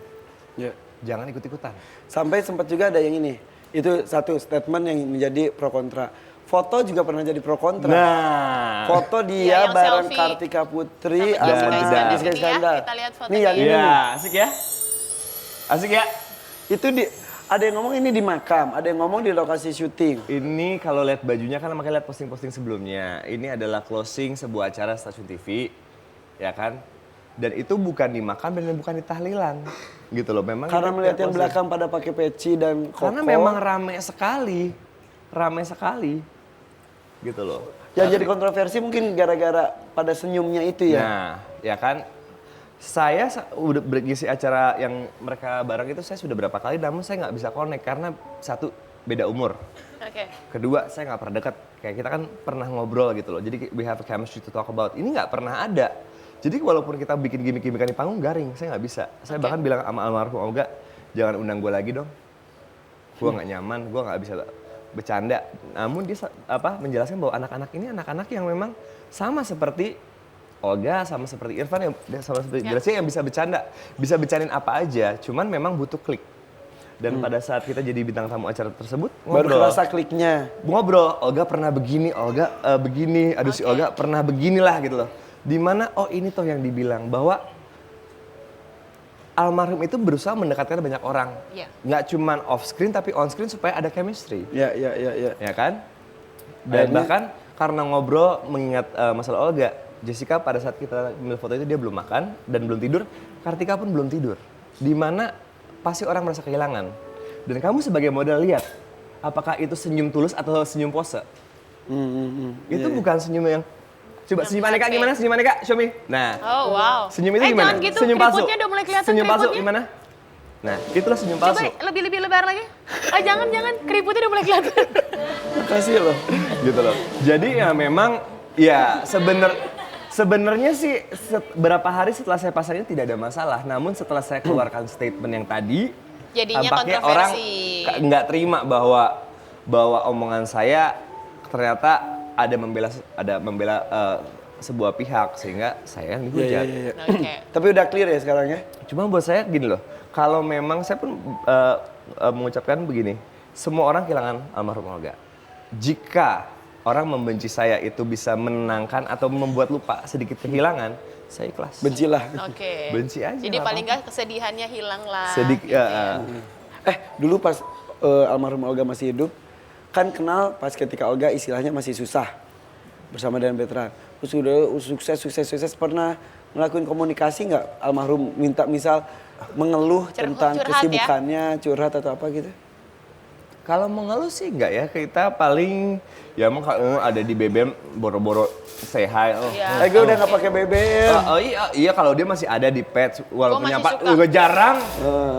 Ya. Jangan ikut-ikutan. Sampai sempat juga ada yang ini. Itu satu statement yang menjadi pro kontra. Foto juga pernah jadi pro kontra. Nah, Foto Iya, dia yang bareng selfie. Kartika Putri Sama Jessica sama Iskandar. Jessica Ini ya, Iskandar. kita lihat fotonya. Nih yang ini nih. iya, asik ya? Asik ya? Itu ada yang ngomong ini di makam, ada yang ngomong di lokasi syuting. Ini kalau lihat bajunya kan makanya lihat posting-posting sebelumnya. Ini adalah closing sebuah acara stasiun TV, ya kan? Dan itu bukan dimakan dan bukan ditahlilan. Gitu loh, memang. Karena itu melihat pihak yang polsek. belakang pada pakai peci dan koko. Karena memang rame sekali. Gitu loh. Yang jadi kontroversi mungkin gara-gara pada senyumnya itu ya. Nah, ya kan. Saya udah berisi acara yang mereka bareng itu saya sudah berapa kali, namun saya nggak bisa connect karena satu beda umur. Oke. Kedua, saya nggak pernah dekat. Kayak kita kan pernah ngobrol gitu loh. Jadi we have a chemistry to talk about. Ini nggak pernah ada. Jadi walaupun kita bikin gimmick-gimmickan di panggung garing, saya nggak bisa. Saya bahkan bilang sama almarhum Olga, jangan undang gue lagi dong. Gue nggak nyaman, gue nggak bisa bercanda. Namun dia menjelaskan bahwa anak-anak ini anak-anak yang memang sama seperti Olga, sama seperti Irfan, yang sama seperti Gracia yang bisa bercanda. Bisa bercandain apa aja, cuman memang butuh klik. Dan pada saat kita jadi bintang tamu acara tersebut, Baru ngobrol. kerasa kliknya. Ngobrol, Olga pernah begini, Olga begini, aduh si Olga pernah beginilah gitu loh. Dimana, oh ini toh yang dibilang, bahwa almarhum itu berusaha mendekatkan banyak orang. Iya. Nggak cuman off screen, tapi on screen supaya ada chemistry. Ya. Ya kan? Dan bahkan karena ngobrol mengingat masalah Olga, Jessica pada saat kita ambil foto itu dia belum makan dan belum tidur, Kartika pun belum tidur. Dimana pasti orang merasa kehilangan. Dan kamu sebagai model lihat, apakah itu senyum tulus atau senyum pose? Itu bukan senyum yang, coba senyum Aneka gimana? Senyum Aneka, show me. Nah, Oh wow. senyum itu gimana? Jangan gitu, Senyum palsu. keriputnya udah mulai kelihatan Senyum palsu keriputnya. gimana? Nah, itulah senyum Coba palsu. lebih lebar lagi. Jangan, keriputnya udah mulai kelihatan. Makasih loh. Gitu loh. Jadi ya memang ya sebenarnya sih berapa hari setelah saya pasang ini tidak ada masalah. Namun setelah saya keluarkan statement yang tadi, Jadinya tampaknya orang kontroversi. nggak terima bahwa omongan saya ternyata ada membela sebuah pihak sehingga saya yang dihujat. Iya. Oke. Tapi udah clear ya sekarang ya? Cuma buat saya gini loh, kalau memang saya pun mengucapkan begini, semua orang kehilangan almarhum Olga. Jika orang membenci saya itu bisa menenangkan atau membuat lupa sedikit kehilangan, saya ikhlas. Bencilah. Oke. Benci aja. Jadi nggak paling apa-apa. nggak kesedihannya hilang lah. Sedikit. Dulu pas almarhum Olga masih hidup, kan kenal pas ketika Olga istilahnya masih susah bersama dengan Bertrand. Terus udah sukses pernah ngelakuin komunikasi nggak almarhum minta misal mengeluh tentang curhat ya? kesibukannya, curhat atau apa gitu? Kalau mengeluh sih enggak ya, kita paling ya emang ada di BBM boro-boro say hi. Iya. Gue udah nggak pakai BBM. Iya kalau dia masih ada di pet walaupun masih nyapa suka.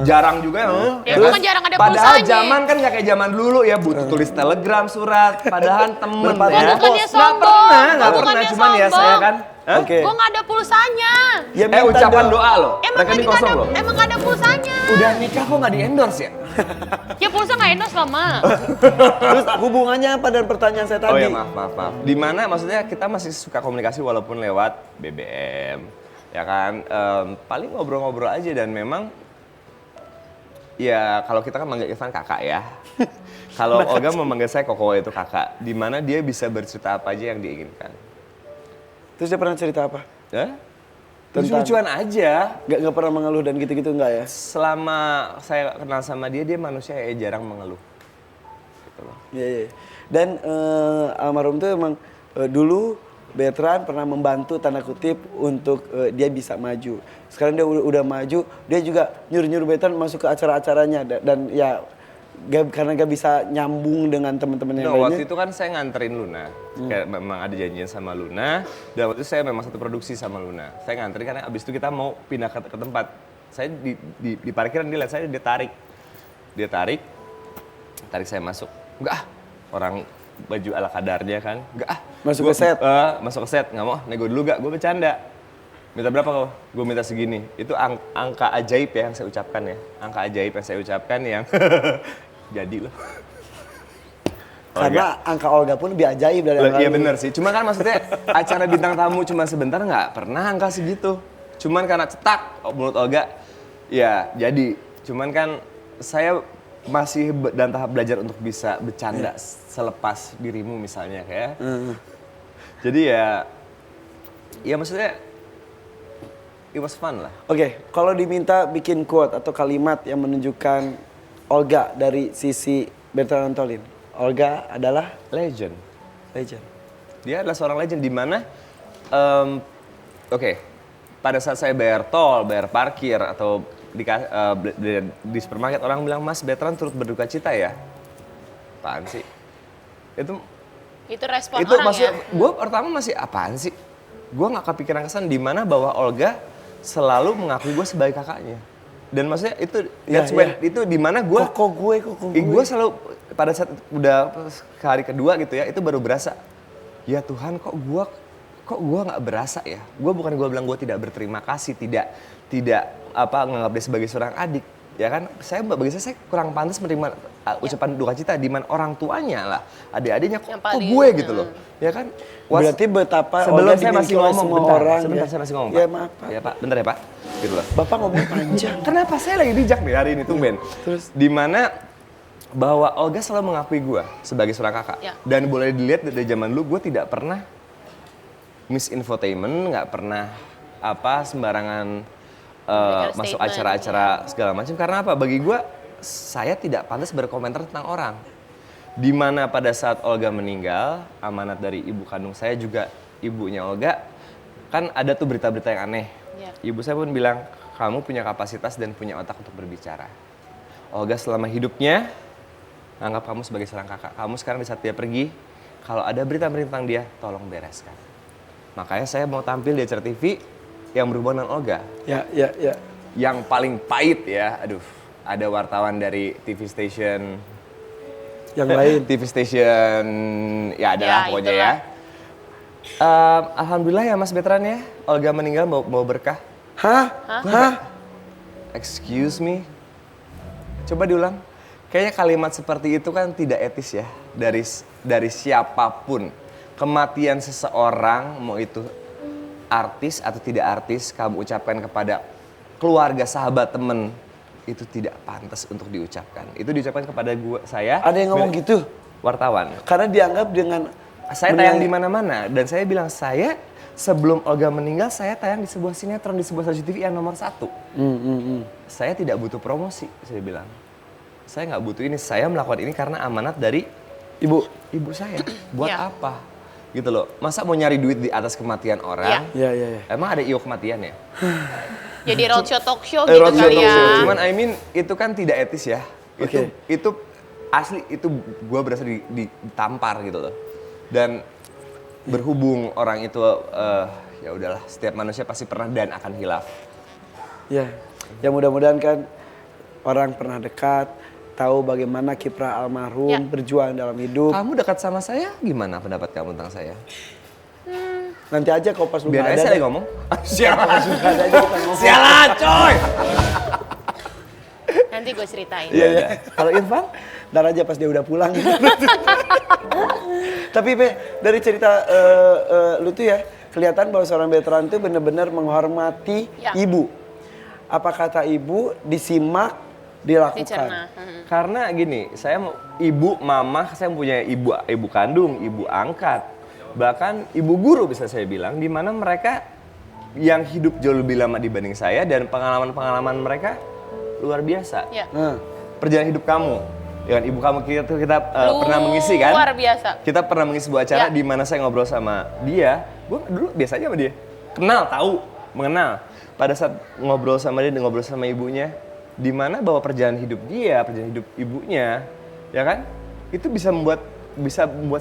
jarang juga. Ya, gua kan jarang ada Padahal pulsanya. zaman kan nggak kayak zaman dulu ya, butuh tulis telegram, surat, padahal temen Berapa ya. Bukannya Nggak sombong. nggak pernah, Bukannya cuman ya saya sombong. kan. Hah? Oke. Gue nggak ada pulsanya. Ya, minta Ucapan dong. doa loh, Emang rekening nggak kosong ada, loh. emang nggak ada pulsanya. Udah nikah kok nggak di endorse ya? Ya pulsa nggak endorse lah, Ma. Terus hubungannya apa dan pertanyaan saya tadi? Oh ya maaf. Di mana maksudnya kita masih suka komunikasi walaupun lewat BBM, ya kan. Paling ngobrol-ngobrol aja dan memang ya kalau kita kan manggil Irfan kakak ya. Kalau Olga memanggil saya Koko itu kakak. Di mana dia bisa bercerita apa aja yang diinginkan. Terus dia pernah cerita apa? Ya? Tentang- Lucu-lucuan aja. Nggak pernah mengeluh dan gitu-gitu nggak ya? Selama saya kenal sama dia manusia ya jarang mengeluh. Gitu loh. Iya. Dan almarhum tuh emang dulu Bertrand pernah membantu tanda kutip untuk dia bisa maju. Sekarang dia udah maju, dia juga nyuruh Bertrand masuk ke acara-acaranya dan ya karena gak bisa nyambung dengan teman-teman yang Waktu lainnya. itu kan saya nganterin Luna, kayak memang ada janjian sama Luna, dan waktu itu saya memang satu produksi sama Luna. Saya nganterin karena abis itu kita mau pindah ke tempat. Saya di parkiran dia lihat saya, dia tarik saya masuk. Enggak orang baju ala kadarnya kan, enggak Masuk ke set? Masuk ke set, nggak mau, nego dulu gak, gue bercanda. Minta berapa kau? Gue minta segini. Itu angka ajaib ya yang saya ucapkan ya. Angka ajaib yang saya ucapkan yang jadi loh. Karena angka Olga pun lebih ajaib dari angka Iya lu. bener sih, cuma kan maksudnya acara bintang tamu cuma sebentar nggak pernah angka segitu. Cuman karena cetak mulut Olga, ya jadi. Cuman kan saya masih dalam tahap belajar untuk bisa bercanda selepas dirimu misalnya kayak. Jadi ya maksudnya it was fun lah. Oke, kalau diminta bikin quote atau kalimat yang menunjukkan Olga dari sisi Bertrand Antolin, Olga adalah Legend. legend. Dia adalah seorang legend di mana oke. pada saat saya bayar tol, bayar parkir atau di supermarket orang bilang, Mas Bertrand turut berduka cita ya. Apaan sih? Itu respon Itu orang maksudnya, ya. gue pertama masih apaan sih? Gue nggak kepikiran kesan di mana bahwa Olga selalu mengakui gue sebagai kakaknya. Dan maksudnya itu, itu di mana gue, gue selalu pada saat udah hari kedua gitu ya, itu baru berasa. Ya Tuhan, kok gue nggak berasa ya? Gue bilang gue tidak berterima kasih, tidak nganggap dia sebagai seorang adik. Ya kan, bagi saya kurang pantas menerima ucapan duka cita di mana orang tuanya lah, adik-adiknya kok gue gitu loh. Ya kan? Berarti betapa sebelum Olga saya masih dimiliki oleh ngomong semua bentar, orang sebentar ya. saya masih ngomong, Ya Pak. maaf, Pak. Ya Pak, bentar ya Pak. Gitu loh. Bapak ngomong panjang. Kenapa saya lagi bijak nih hari ini tumben? Terus? Di mana bahwa Olga selalu mengakui gue sebagai seorang kakak. Ya. Dan boleh dilihat dari zaman dulu gue tidak pernah misinfotainment, nggak pernah sembarangan masuk statement, acara-acara segala macam. Karena apa? Bagi gue, saya tidak pantas berkomentar tentang orang. Dimana pada saat Olga meninggal, amanat dari ibu kandung saya juga ibunya Olga, kan ada tuh berita-berita yang aneh. Ya. Ibu saya pun bilang, kamu punya kapasitas dan punya otak untuk berbicara. Olga selama hidupnya anggap kamu sebagai seorang kakak. Kamu sekarang di saat dia pergi, kalau ada berita-berita tentang dia, tolong bereskan. Makanya saya mau tampil di acara TV yang berhubungan dengan Olga. Ya. Yang paling pahit ya, ada wartawan dari TV station Yang lain. TV station ya adalah Ya, pokoknya itulah. ya. Alhamdulillah ya Mas Bertrand ya, Olga meninggal mau berkah. Hah? Excuse me. Coba diulang. Kayaknya kalimat seperti itu kan tidak etis ya dari siapapun. Kematian seseorang, mau itu artis atau tidak artis, kamu ucapkan kepada keluarga, sahabat, temen, itu tidak pantas untuk diucapkan. Itu diucapkan kepada saya. Ada yang ngomong gitu? Wartawan. Karena dianggap dengan Saya tayang di mana-mana dan saya bilang sebelum Olga meninggal saya tayang di sebuah sinetron di sebuah stasiun TV yang nomor 1. Saya tidak butuh promosi, saya bilang. Saya nggak butuh ini, saya melakukan ini karena amanat dari ibu saya. Buat Ya. apa? Gitu loh. Masa mau nyari duit di atas kematian orang? Ya. Emang ada IO kematian ya? Jadi roadshow talk show gitu Roadshow kali talk ya. show. Cuman itu kan tidak etis ya. Oke. Itu asli, itu gue berasa ditampar gitu loh. Dan berhubung orang itu ya udahlah, setiap manusia pasti pernah dan akan hilaf. Ya mudah-mudahan kan orang pernah dekat, tahu bagaimana kiprah almarhum Ya. berjuang dalam hidup. Kamu dekat sama saya, gimana pendapat kamu tentang saya? Nanti aja kalau pas lu Biar nggak aja ada saya deh. ngomong. Pas lu nggak ada aja kita ngomong. Sialan coy! Nanti gue ceritain. Iya. Kalau Irfan, ntar aja pas dia udah pulang. Tapi Be, dari cerita lu tuh ya, kelihatan bahwa seorang Bertrand tuh benar-benar menghormati Ya. ibu. Apa kata ibu disimak, dilakukan. Dicerna. Karena gini, saya ibu, mama, saya punya ibu kandung, ibu angkat. Bahkan ibu guru bisa saya bilang, di mana mereka yang hidup jauh lebih lama dibanding saya dan pengalaman-pengalaman mereka luar biasa. Ya. Perjalanan hidup kamu dengan ibu kamu kita pernah mengisi kan? Luar biasa. Kita pernah mengisi sebuah acara Ya. di mana saya ngobrol sama dia. Gue dulu biasa aja sama dia. Kenal, tahu, mengenal. Pada saat ngobrol sama dia dan ngobrol sama ibunya, di mana bahwa perjalanan hidup dia, perjalanan hidup ibunya, ya kan? Itu bisa membuat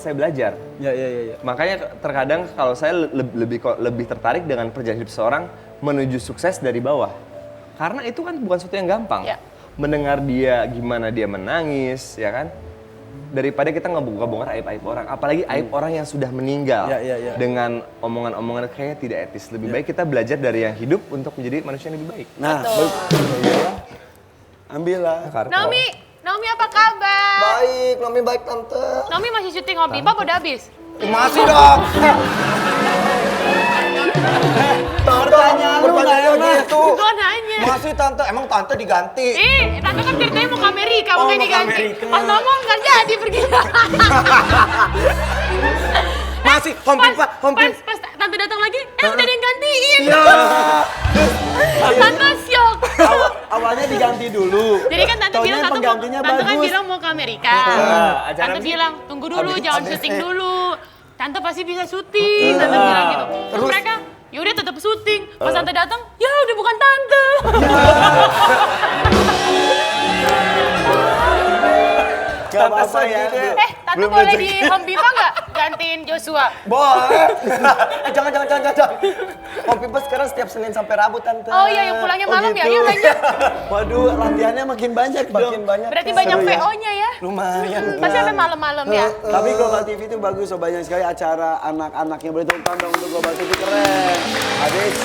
saya belajar. Ya. Makanya terkadang kalau saya lebih tertarik dengan perjalanan hidup seorang menuju sukses dari bawah. Karena itu kan bukan sesuatu yang gampang. Ya. Mendengar dia gimana dia menangis, ya kan? Daripada kita ngebongkar aib-aib orang, apalagi aib orang yang sudah meninggal. Ya. Dengan omongan-omongan kayaknya tidak etis. Lebih baik kita belajar dari yang hidup untuk menjadi manusia yang lebih baik. Nah, ambillah. Naomi apa kabar? Baik, Nomi baik tante. Naomi masih syuting Hobi Pop udah habis? Masih dong. Pertanyaan lu nggak gitu. Gue nanya. Masih tante, emang tante diganti. Tante kan ceritanya mau ke Amerika, makanya diganti. Pas ngomong nggak jadi pergi. Masih Pas tante datang lagi, udah ada yang gantiin. Tante syok. Awalnya diganti dulu. Jadi kan tante Taunya bilang tante penggantinya kan bagus. bilang mau ke Amerika. acara Tante apa sih? bilang tunggu dulu, jangan syuting dulu. Tante pasti bisa syuting, tante bilang gitu. Terus mereka, yaudah tetap syuting. Pas tante datang, ya udah bukan tante. Gak apa-apa ya. Tante Belum boleh rezeki. di Home Bima nggak gantiin Joshua? Boleh. Jangan. Om Pipes sekarang setiap Senin sampai Rabu tante. Oh iya, yang pulangnya malam ya, gitu. yuk lanjut. Waduh, latihannya makin banyak dong. Makin banyak. Berarti tuh. banyak Seru ya. VO-nya ya? Lumayan. Pasti sampai malam-malam ya? Tapi Global TV itu bagus, so banyak sekali acara anak-anaknya. Boleh tepuk tangan dong untuk Global TV, keren. ADC,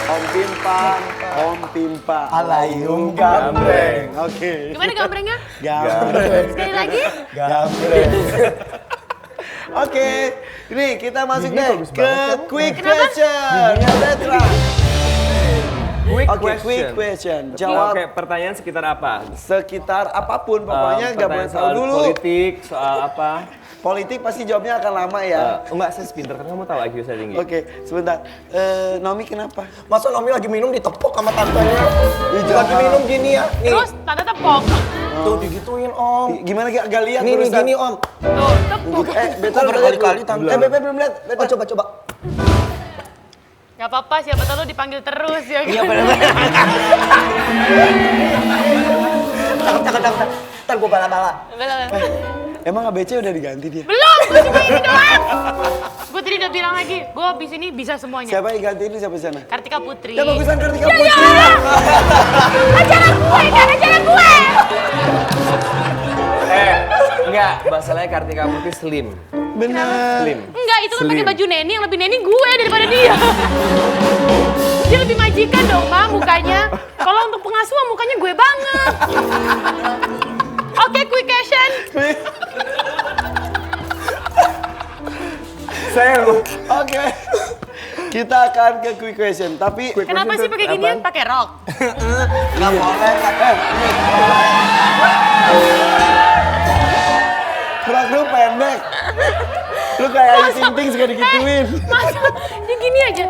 Om Pimpang, Om Pimpa. Alayum gambreng. Oke. Gimana gambrengnya? Gambreng. Sekali lagi? Gambreng. Oke, ini kita masuk deh bagus ke banget, quick Kenapa? question. Ya, Betra. Quick Oke, quick question. Jawab Oke, pertanyaan sekitar apa? sekitar apapun, pokoknya nggak boleh Pertanyaan tahu soal dulu. politik, soal apa? Politik pasti jawabnya akan lama ya. Enggak, saya pinter kan kamu tahu IQ saya tinggi. Oke, sebentar. Nomi kenapa? Masa Nomi lagi minum ditepok sama tantenya? Lagi minum gini ya. Nih. Terus tante tepok. Tuh digituin Om. Gimana gak lihat Nih barusan? gini Om. Tuh, tepok. Betra Kok berkali-kali tante? Bebe belum lihat. Oh coba. Gak apa-apa, siapa tahu lo dipanggil terus ya. Iya bener. Cakep. Ntar gue bala-bala. Emang ABC udah diganti dia? Belum, gue cuma ini doang. Gue tadi udah bilang lagi, gue abis ini bisa semuanya. Siapa yang ganti ini siapa di sana? Kartika Putri. Ya bagusan Kartika Ya, Putri. ya. Acara gue kan, acara gue. Enggak, masalahnya Kartika Putri slim. Bener. Slim. Enggak, itu kan pakai Slim. baju neni, yang lebih neni gue daripada dia. Dia lebih majikan dong, Ma, mukanya. Kalau untuk pengasuh, mukanya gue banget. Oke, quick question. Oke. Kita akan ke quick question, tapi Kenapa sih pakai ginian? Pakai rok. Nggak boleh. Rok lu pendek. Lu kayak Ayu Ting Ting suka digituin. Masa, dia gini aja.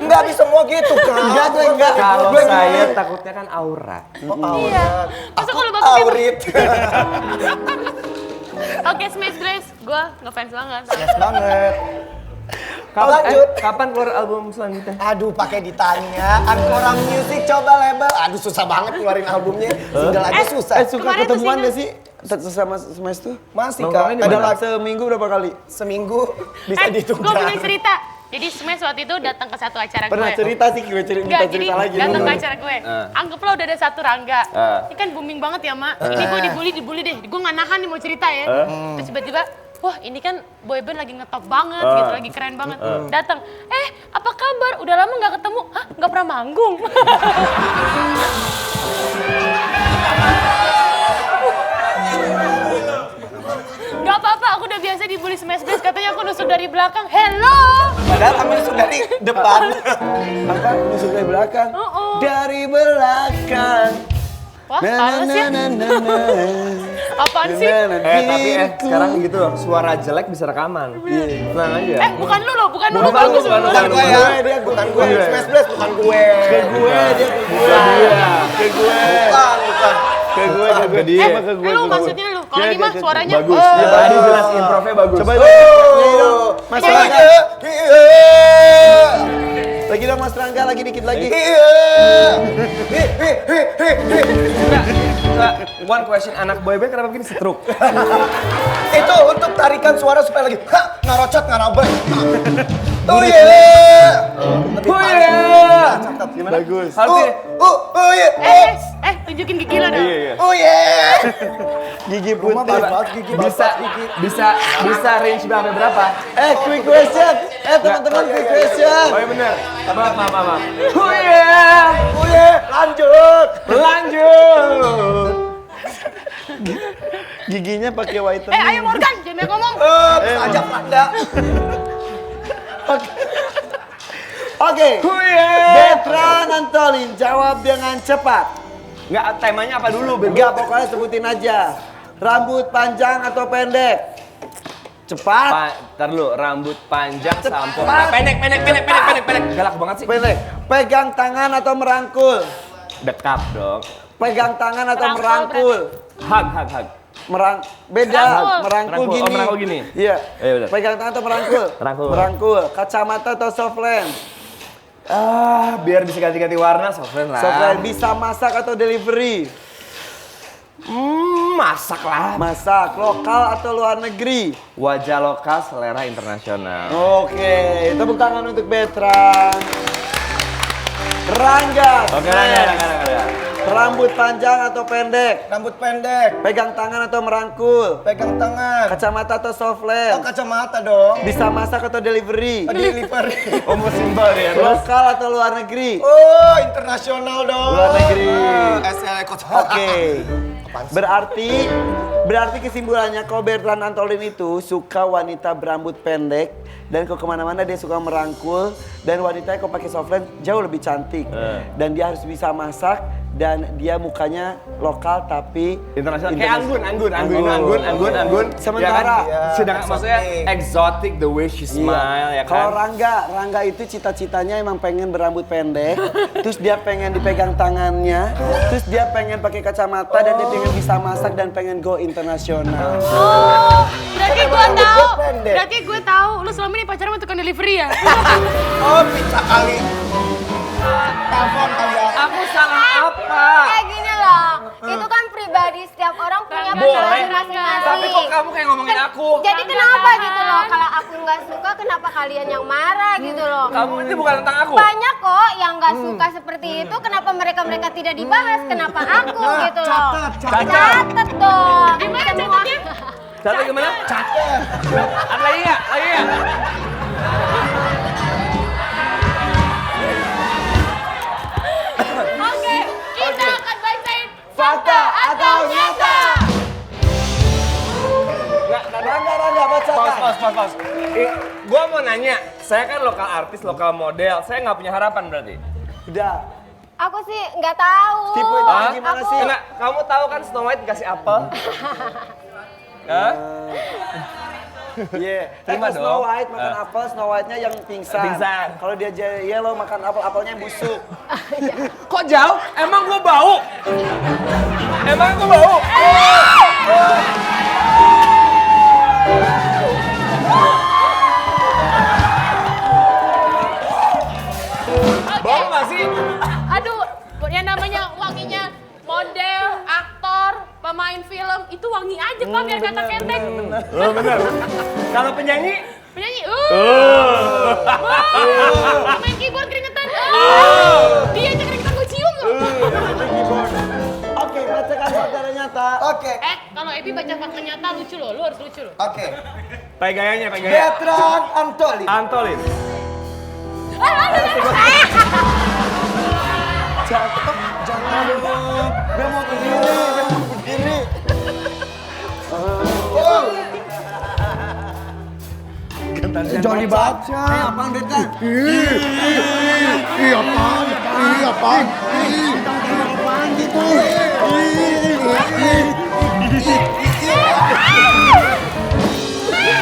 Nggak bisa semua gitu kan. Enggak tuh, enggak. Kalau Gue saya gini. takutnya kan aurat. Iya. Masa kalau bapak Aurit. Oke, Smash Dress. Gue ngefans banget. Yes banget. Kapan, Lanjut. kapan keluar album selanjutnya? Aduh, pakai ditanya. Ancora Music coba label. Aduh, susah banget keluarin albumnya. Single aja susah. Suka Kemarin tuh ketemuan single. gak sih? Sama Smash tuh? Masih Nongkrongnya Kak. di Ada mana? Seminggu berapa kali? seminggu bisa dihitung. Gue punya cerita. Jadi Smash waktu itu datang ke satu acara gue. Pernah cerita sih, gue cerita Enggak, jadi cerita lagi. datang ke acara gue. Anggaplah udah ada satu Rangga. Ini kan booming banget ya, Mak. Ini gue dibully deh. Gue nggak nahan nih mau cerita ya. Terus tiba-tiba, wah ini kan boyband lagi ngetop banget gitu, lagi keren banget. Datang, apa kabar? Udah lama nggak ketemu. Hah, nggak pernah manggung. Gak apa-apa, aku udah biasa dibully Smash Dress. Katanya aku nusuk dari belakang. Hello! Padahal kami nusuk dari depan. Apa? Nusuk dari belakang? Oh. Dari belakang. Wah, males ya. Apaan sih? Tapi sekarang gitu loh, suara jelek bisa rekaman. Tenang aja. Bukan lu loh, bukan lu. Bukan lu, bukan lu. Bukan gue ya. Dia Bukan gue. Smash Blast bukan gue. Ke gue, dia ke gue. Ke gue. Bukan. Ke gue, ke dia. Sama ke gue. Lu maksudnya lu. Kalau ini mah suaranya. Bagus. Iya, tadi jelas improvnya bagus. Coba nyanyi dong. Mas Rangga. Lagi dong Mas Rangga, lagi dikit lagi. Enggak, one question, anak boyband kenapa begini stroke? Itu untuk tarikan suara supaya lagi ngarocot ngarabay. Oh iya. Oh iya. Bagus. Harusnya Oh iya. Tunjukin gigi lo dong. Oh iya. Gigi putih. bisa range berapa? Quick question. Teman-teman quick question. Oh iya bener. Maaf. Oh iya. Lanjut. Lanjut. Giginya pakai whitening. Ayo Morgan, jangan banyak ngomong. Ajak Anda. Oke. Oh iya. Betra Nantolin, jawab dengan cepat. Enggak, temanya apa dulu? Enggak, pokoknya sebutin aja. Rambut panjang atau pendek? Cepat. Ntar dulu, rambut panjang sampo. Cepat. Pendek. Galak banget sih. Pendek. Pegang tangan atau merangkul? Dekap dong. Pegang tangan atau Merangkul, merangkul? Hug. Beda. Merangkul. Merangkul Merangkul. gini. Oh, merangkul gini. Iya. Iya, benar. Pegang tangan atau merangkul? Merangkul. Merangkul. Kacamata atau soft lens? Biar bisa ganti-ganti warna, softland lah. Softland bisa masak atau delivery? Masak lah. Masak, lokal atau luar negeri? Wajah lokal, selera internasional. Oke, tepuk tangan untuk Bertrand. Rangga. Oke, Rangga. Rambut panjang atau pendek? Rambut pendek, Pegang tangan atau merangkul? pegang tangan. Kacamata atau softland? Oh, kacamata dong. Bisa masak atau delivery? Delivery. Mau simbol ya. Lokal atau luar negeri? Oh, internasional dong. Luar negeri. SL Ekot. Oke. Berarti kesimpulannya kalau Bertrand Antolin itu suka wanita berambut pendek dan kalau kemana-mana dia suka merangkul dan wanitanya kalau pakai softland jauh lebih cantik dan dia harus bisa masak dan dia mukanya lokal tapi Internasional. Kayak Anggun. Sementara sedang maksudnya exotic the way she smile ya kalau kan. Rangga itu cita-citanya emang pengen berambut pendek, terus dia pengen dipegang tangannya, terus dia pengen pakai kacamata dan dia pengen bisa masak dan pengen go internasional. Oh, berarti gue tahu. pendek. Berarti gue tahu. Lu selama ini pacaran sama tukang delivery ya? Oh, pizza kali. Telepon kali ya. Aku salah apa? Kayak gini loh, itu kan pribadi setiap orang punya Boleh. masalah masing-masing. Tapi kok kamu kayak ngomongin aku? Jadi kenapa gitu loh, kalau aku nggak suka kenapa kalian yang marah gitu loh. Kamu ini bukan tentang aku. Banyak kok yang nggak suka seperti itu, kenapa mereka tidak dibahas, kenapa aku gitu loh. Catat dong. Gimana Semua. catatnya? Catat gimana? Catat. Ada lagi nggak? Oke, kita akan bacain Fakta atau nyata? Rangga bacakan. Pause. Gua mau nanya, saya kan lokal artis, lokal model, saya nggak punya harapan berarti. Udah. Aku sih nggak tahu. Tipu itu Hah? gimana sih? Enggak, kamu tahu kan Snow White dikasih apel? Hah? Iya, Terima Snow dong. White makan apel, Snow White-nya yang pingsan. Pingsan. Kalau dia yellow makan apel-apelnya yang busuk. Kok jauh? Emang gua bau? Emang gua bau? Bau nggak sih? Aduh, yang namanya wanginya model, aktor, pemain film, itu wangi aja Pak biar kata ketek. Oh bener. Kalau penyanyi? Penyanyi, main keyboard keringetan, dia aja keringetan gue cium loh. Oke, bacakan fakta dan nyata. Oke. Kalau Ebi baca fakta nyata lucu loh, lu harus lucu loh. Oke. Pakai gayanya, pakai gaya. Bertrand Antolin. Antolin. Jangan dong. Dia mau berdiri. Jangan dibaca. Apaan Bertrand? Apaan gitu?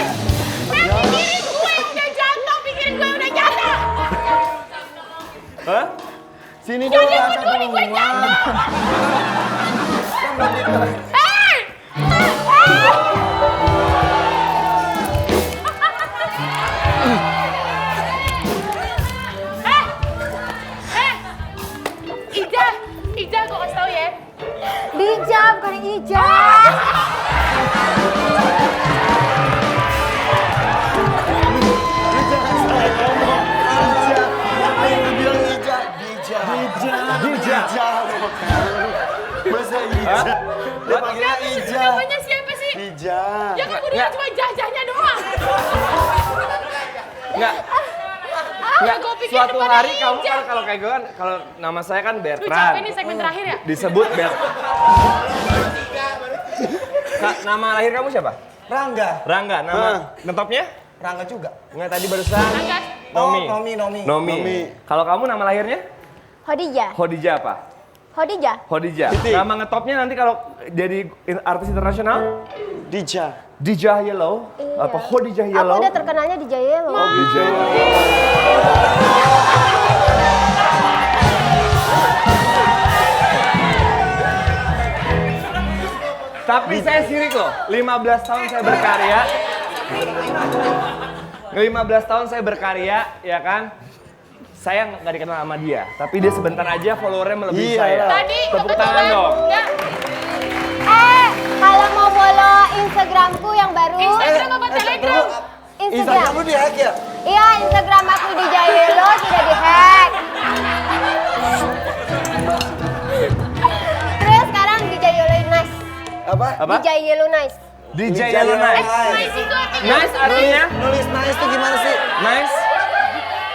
Pikirin gue udah jatuh, pikirin gue udah jatuh. Hah? Sini dong. Jangan peduli gue jatuh. Hei! Ija, gue kasih tau ya. Dija, bukan Ija. Masa Ija? Dia panggilnya Ija. Namanya siapa sih? Ija. Ya kan gue dengar cuma jajahnya doang. Enggak. Enggak, gue pikir Suatu depannya hari kamu Ija. kan kalau kayak gue kan, kalau nama saya kan Lu Bertrand. capek nih segmen terakhir ya? Disebut Kak, nama lahir kamu siapa? Rangga. Rangga. Nama ngetopnya? Rangga juga. Enggak, tadi barusan. Angkat. Nomi. Oh, Nomi. Kalau kamu nama lahirnya? Hodija. Hodija apa? Hodija. Hodija. Titik. Nama ngetopnya nanti kalau jadi artis internasional? Dija. Dija Yellow? Iya. Apa Hodija Aku Yellow? udah terkenalnya di Jaya loh. Dija Yellow. Tapi saya sirik loh, 15 tahun saya berkarya. 15 tahun saya berkarya, ya kan? saya nggak dikenal sama dia, tapi dia sebentar aja followernya melebihi Iya. saya. Tadi Tepuk tangan dong. Enggak. Kalau mau follow Instagramku yang baru. Instagram apa Telegram? Instagram lu di-hack ya? Iya, Instagram aku DJ Yelo sudah di-hack. Terus sekarang DJ Yelo Nice. Apa? Apa? DJ Yelo Nice. DJ Yellow Nice. Nice itu artinya. Nice artinya? Nulis nice tuh gimana sih? Nice?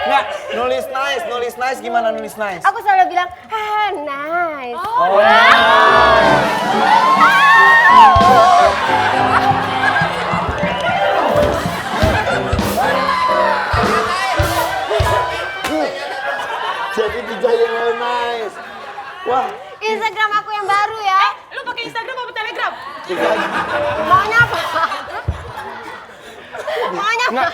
Nggak. Nulis nice gimana nulis nice? Aku selalu bilang, nice. Oh, Jadi DJ Yellow nice. Wah, Instagram aku yang baru ya. lu pakai Instagram apa Telegram? Maunya apa? Maunya apa?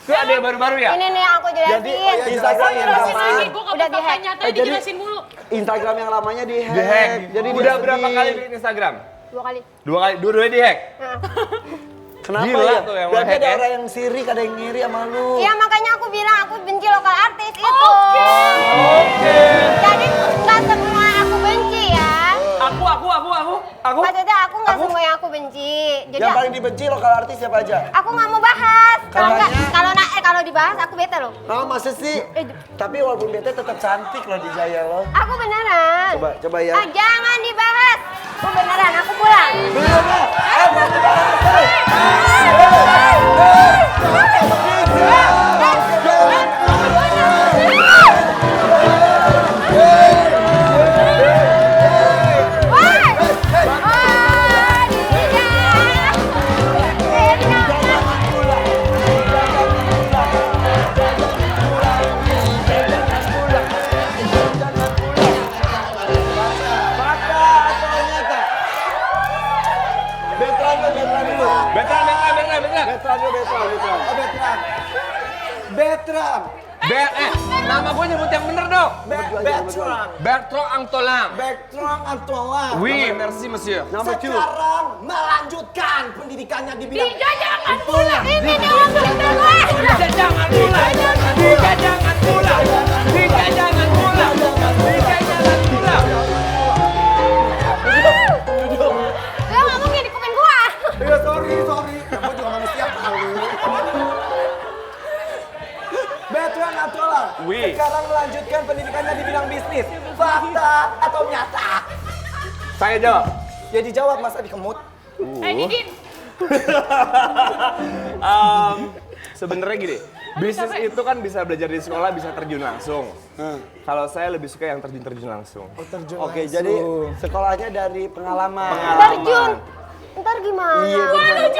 Itu ada yang baru-baru ya? Ini nih yang aku jelasin. Jadi, oh ya, Instagram yang Jelasin lama. lagi, gue Udah gak di-hack. nyata Jadi- dijelasin mulu. Instagram yang lamanya di-hack. Di-hack. Jadi dia Udah berapa sedih. kali bikin Instagram? 2 kali. 2 kali, dua-duanya di-hack? Nah. Kenapa Gila ya? tuh yang Berarti nge-hack ada ya? orang yang sirik, ada yang ngiri sama lu. Iya makanya aku bilang aku benci lokal artis itu. Oke. Jadi nggak semua aku benci ya. Aku? Maksudnya aku nggak semua yang aku benci. Jadi Yang paling dibenci lokal artis siapa aja? aku nggak mau bahas. Kalau nggak, Katanya- kalau dibahas aku bete loh. Oh, masa sih? Tapi walaupun bete tetap cantik loh di Jaya lo. Aku beneran. Coba ya. Ah, jangan dibahas. Aku beneran, aku pulang. Belum lah. Belum dibahas. Fakta atau nyata? Betran dulu. Betran. Betran dulu, Betran. Oh, Betran. Betran. Nama gue nyebut yang bener dong. Betran. Bertrand Angtolang. Betran Antoine. Oui, merci monsieur. Number 2. Sekarang melanjutkan pendidikannya di bidang Jangan pulang. Ini dia waktu itu gue. Jangan pulang. Jangan pulang. Jangan pulang. Jangan pulang. Lo nggak mungkin di kuping gua. Ya sorry. Kamu juga manusia kali. Betran Antolang Wih. sekarang melanjutkan pendidikannya di bidang bisnis. Fakta atau nyata? Saya jawab. Ya dijawab masa dikemut. Didin. Sebenarnya gini, bisnis itu kan bisa belajar di sekolah, bisa terjun langsung. Kalau saya lebih suka yang terjun langsung. Oke, jadi sekolahnya dari pengalaman. Terjun. Ntar gimana? Iya, bener.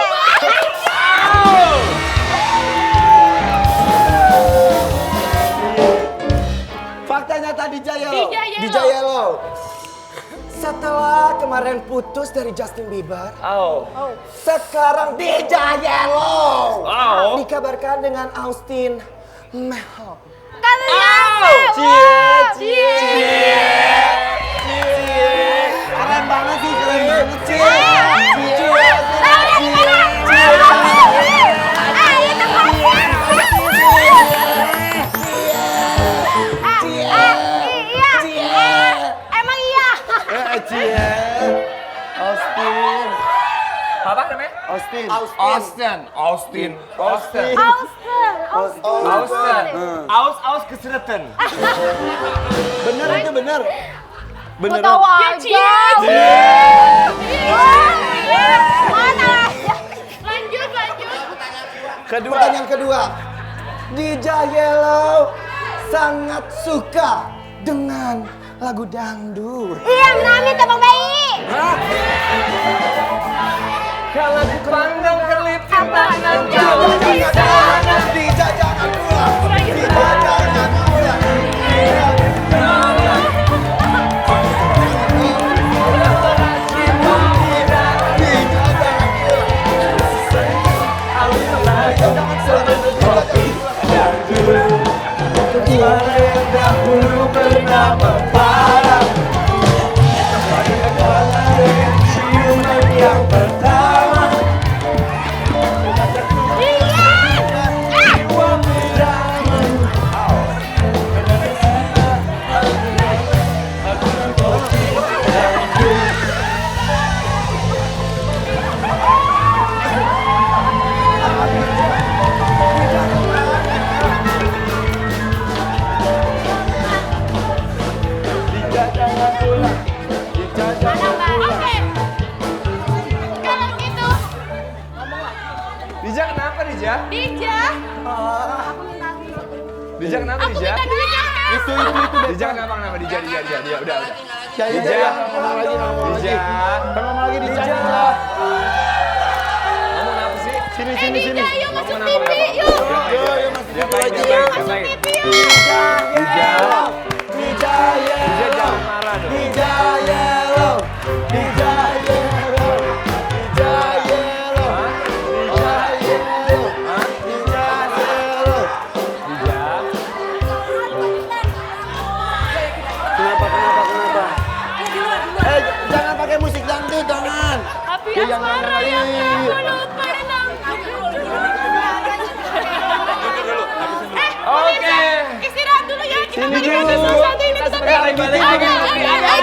Fakta nyata di Jaya lo. Di Jaya lo. Setelah kemarin putus dari Justin Bieber, sekarang di Jaya lo. Dikabarkan dengan Austin Mehel. Keren banget sih, keren banget sih. Emang iya. Cie. Austin. Apa namanya? Austin. Austin. Austen. Aus kesereten. Bener itu bener. Gua Bener. tahu aja. Mana? Lanjut. Kedua. Pertanyaan kedua. DJ Yellow sangat suka dengan lagu dangdut. Iya, Minami Tepung Bayi. Kalau dipandang kelip Jangan Jangan DJ jangan pulang. DJ jangan pulang. Dija. Dija kenapa Aku Dija? minta duitnya. Itu Dija kenapa Dija, udah. Dija, ngomong lagi. Dija. Ngomong lagi Dija. Kamu kenapa sih? Sini. Dija, yuk masuk Kamu TV, kenapa? yuk. Yo, masuk Diapain? TV, yuk. Dija. Dija Dija jangan marah dong. Dija yellow. Dija yellow. Dija yellow. Dija yellow. Dija yellow. Dija. Kenapa? Jangan pakai musik dangdut, jangan. Tapi Ya, jangan, asmara ya. jangan. Aku lupa renang. Oke. Istirahat dulu ya. Kita Sini balik dulu. lagi sesuatu ini. Kita sebentar lagi balik. Ayo.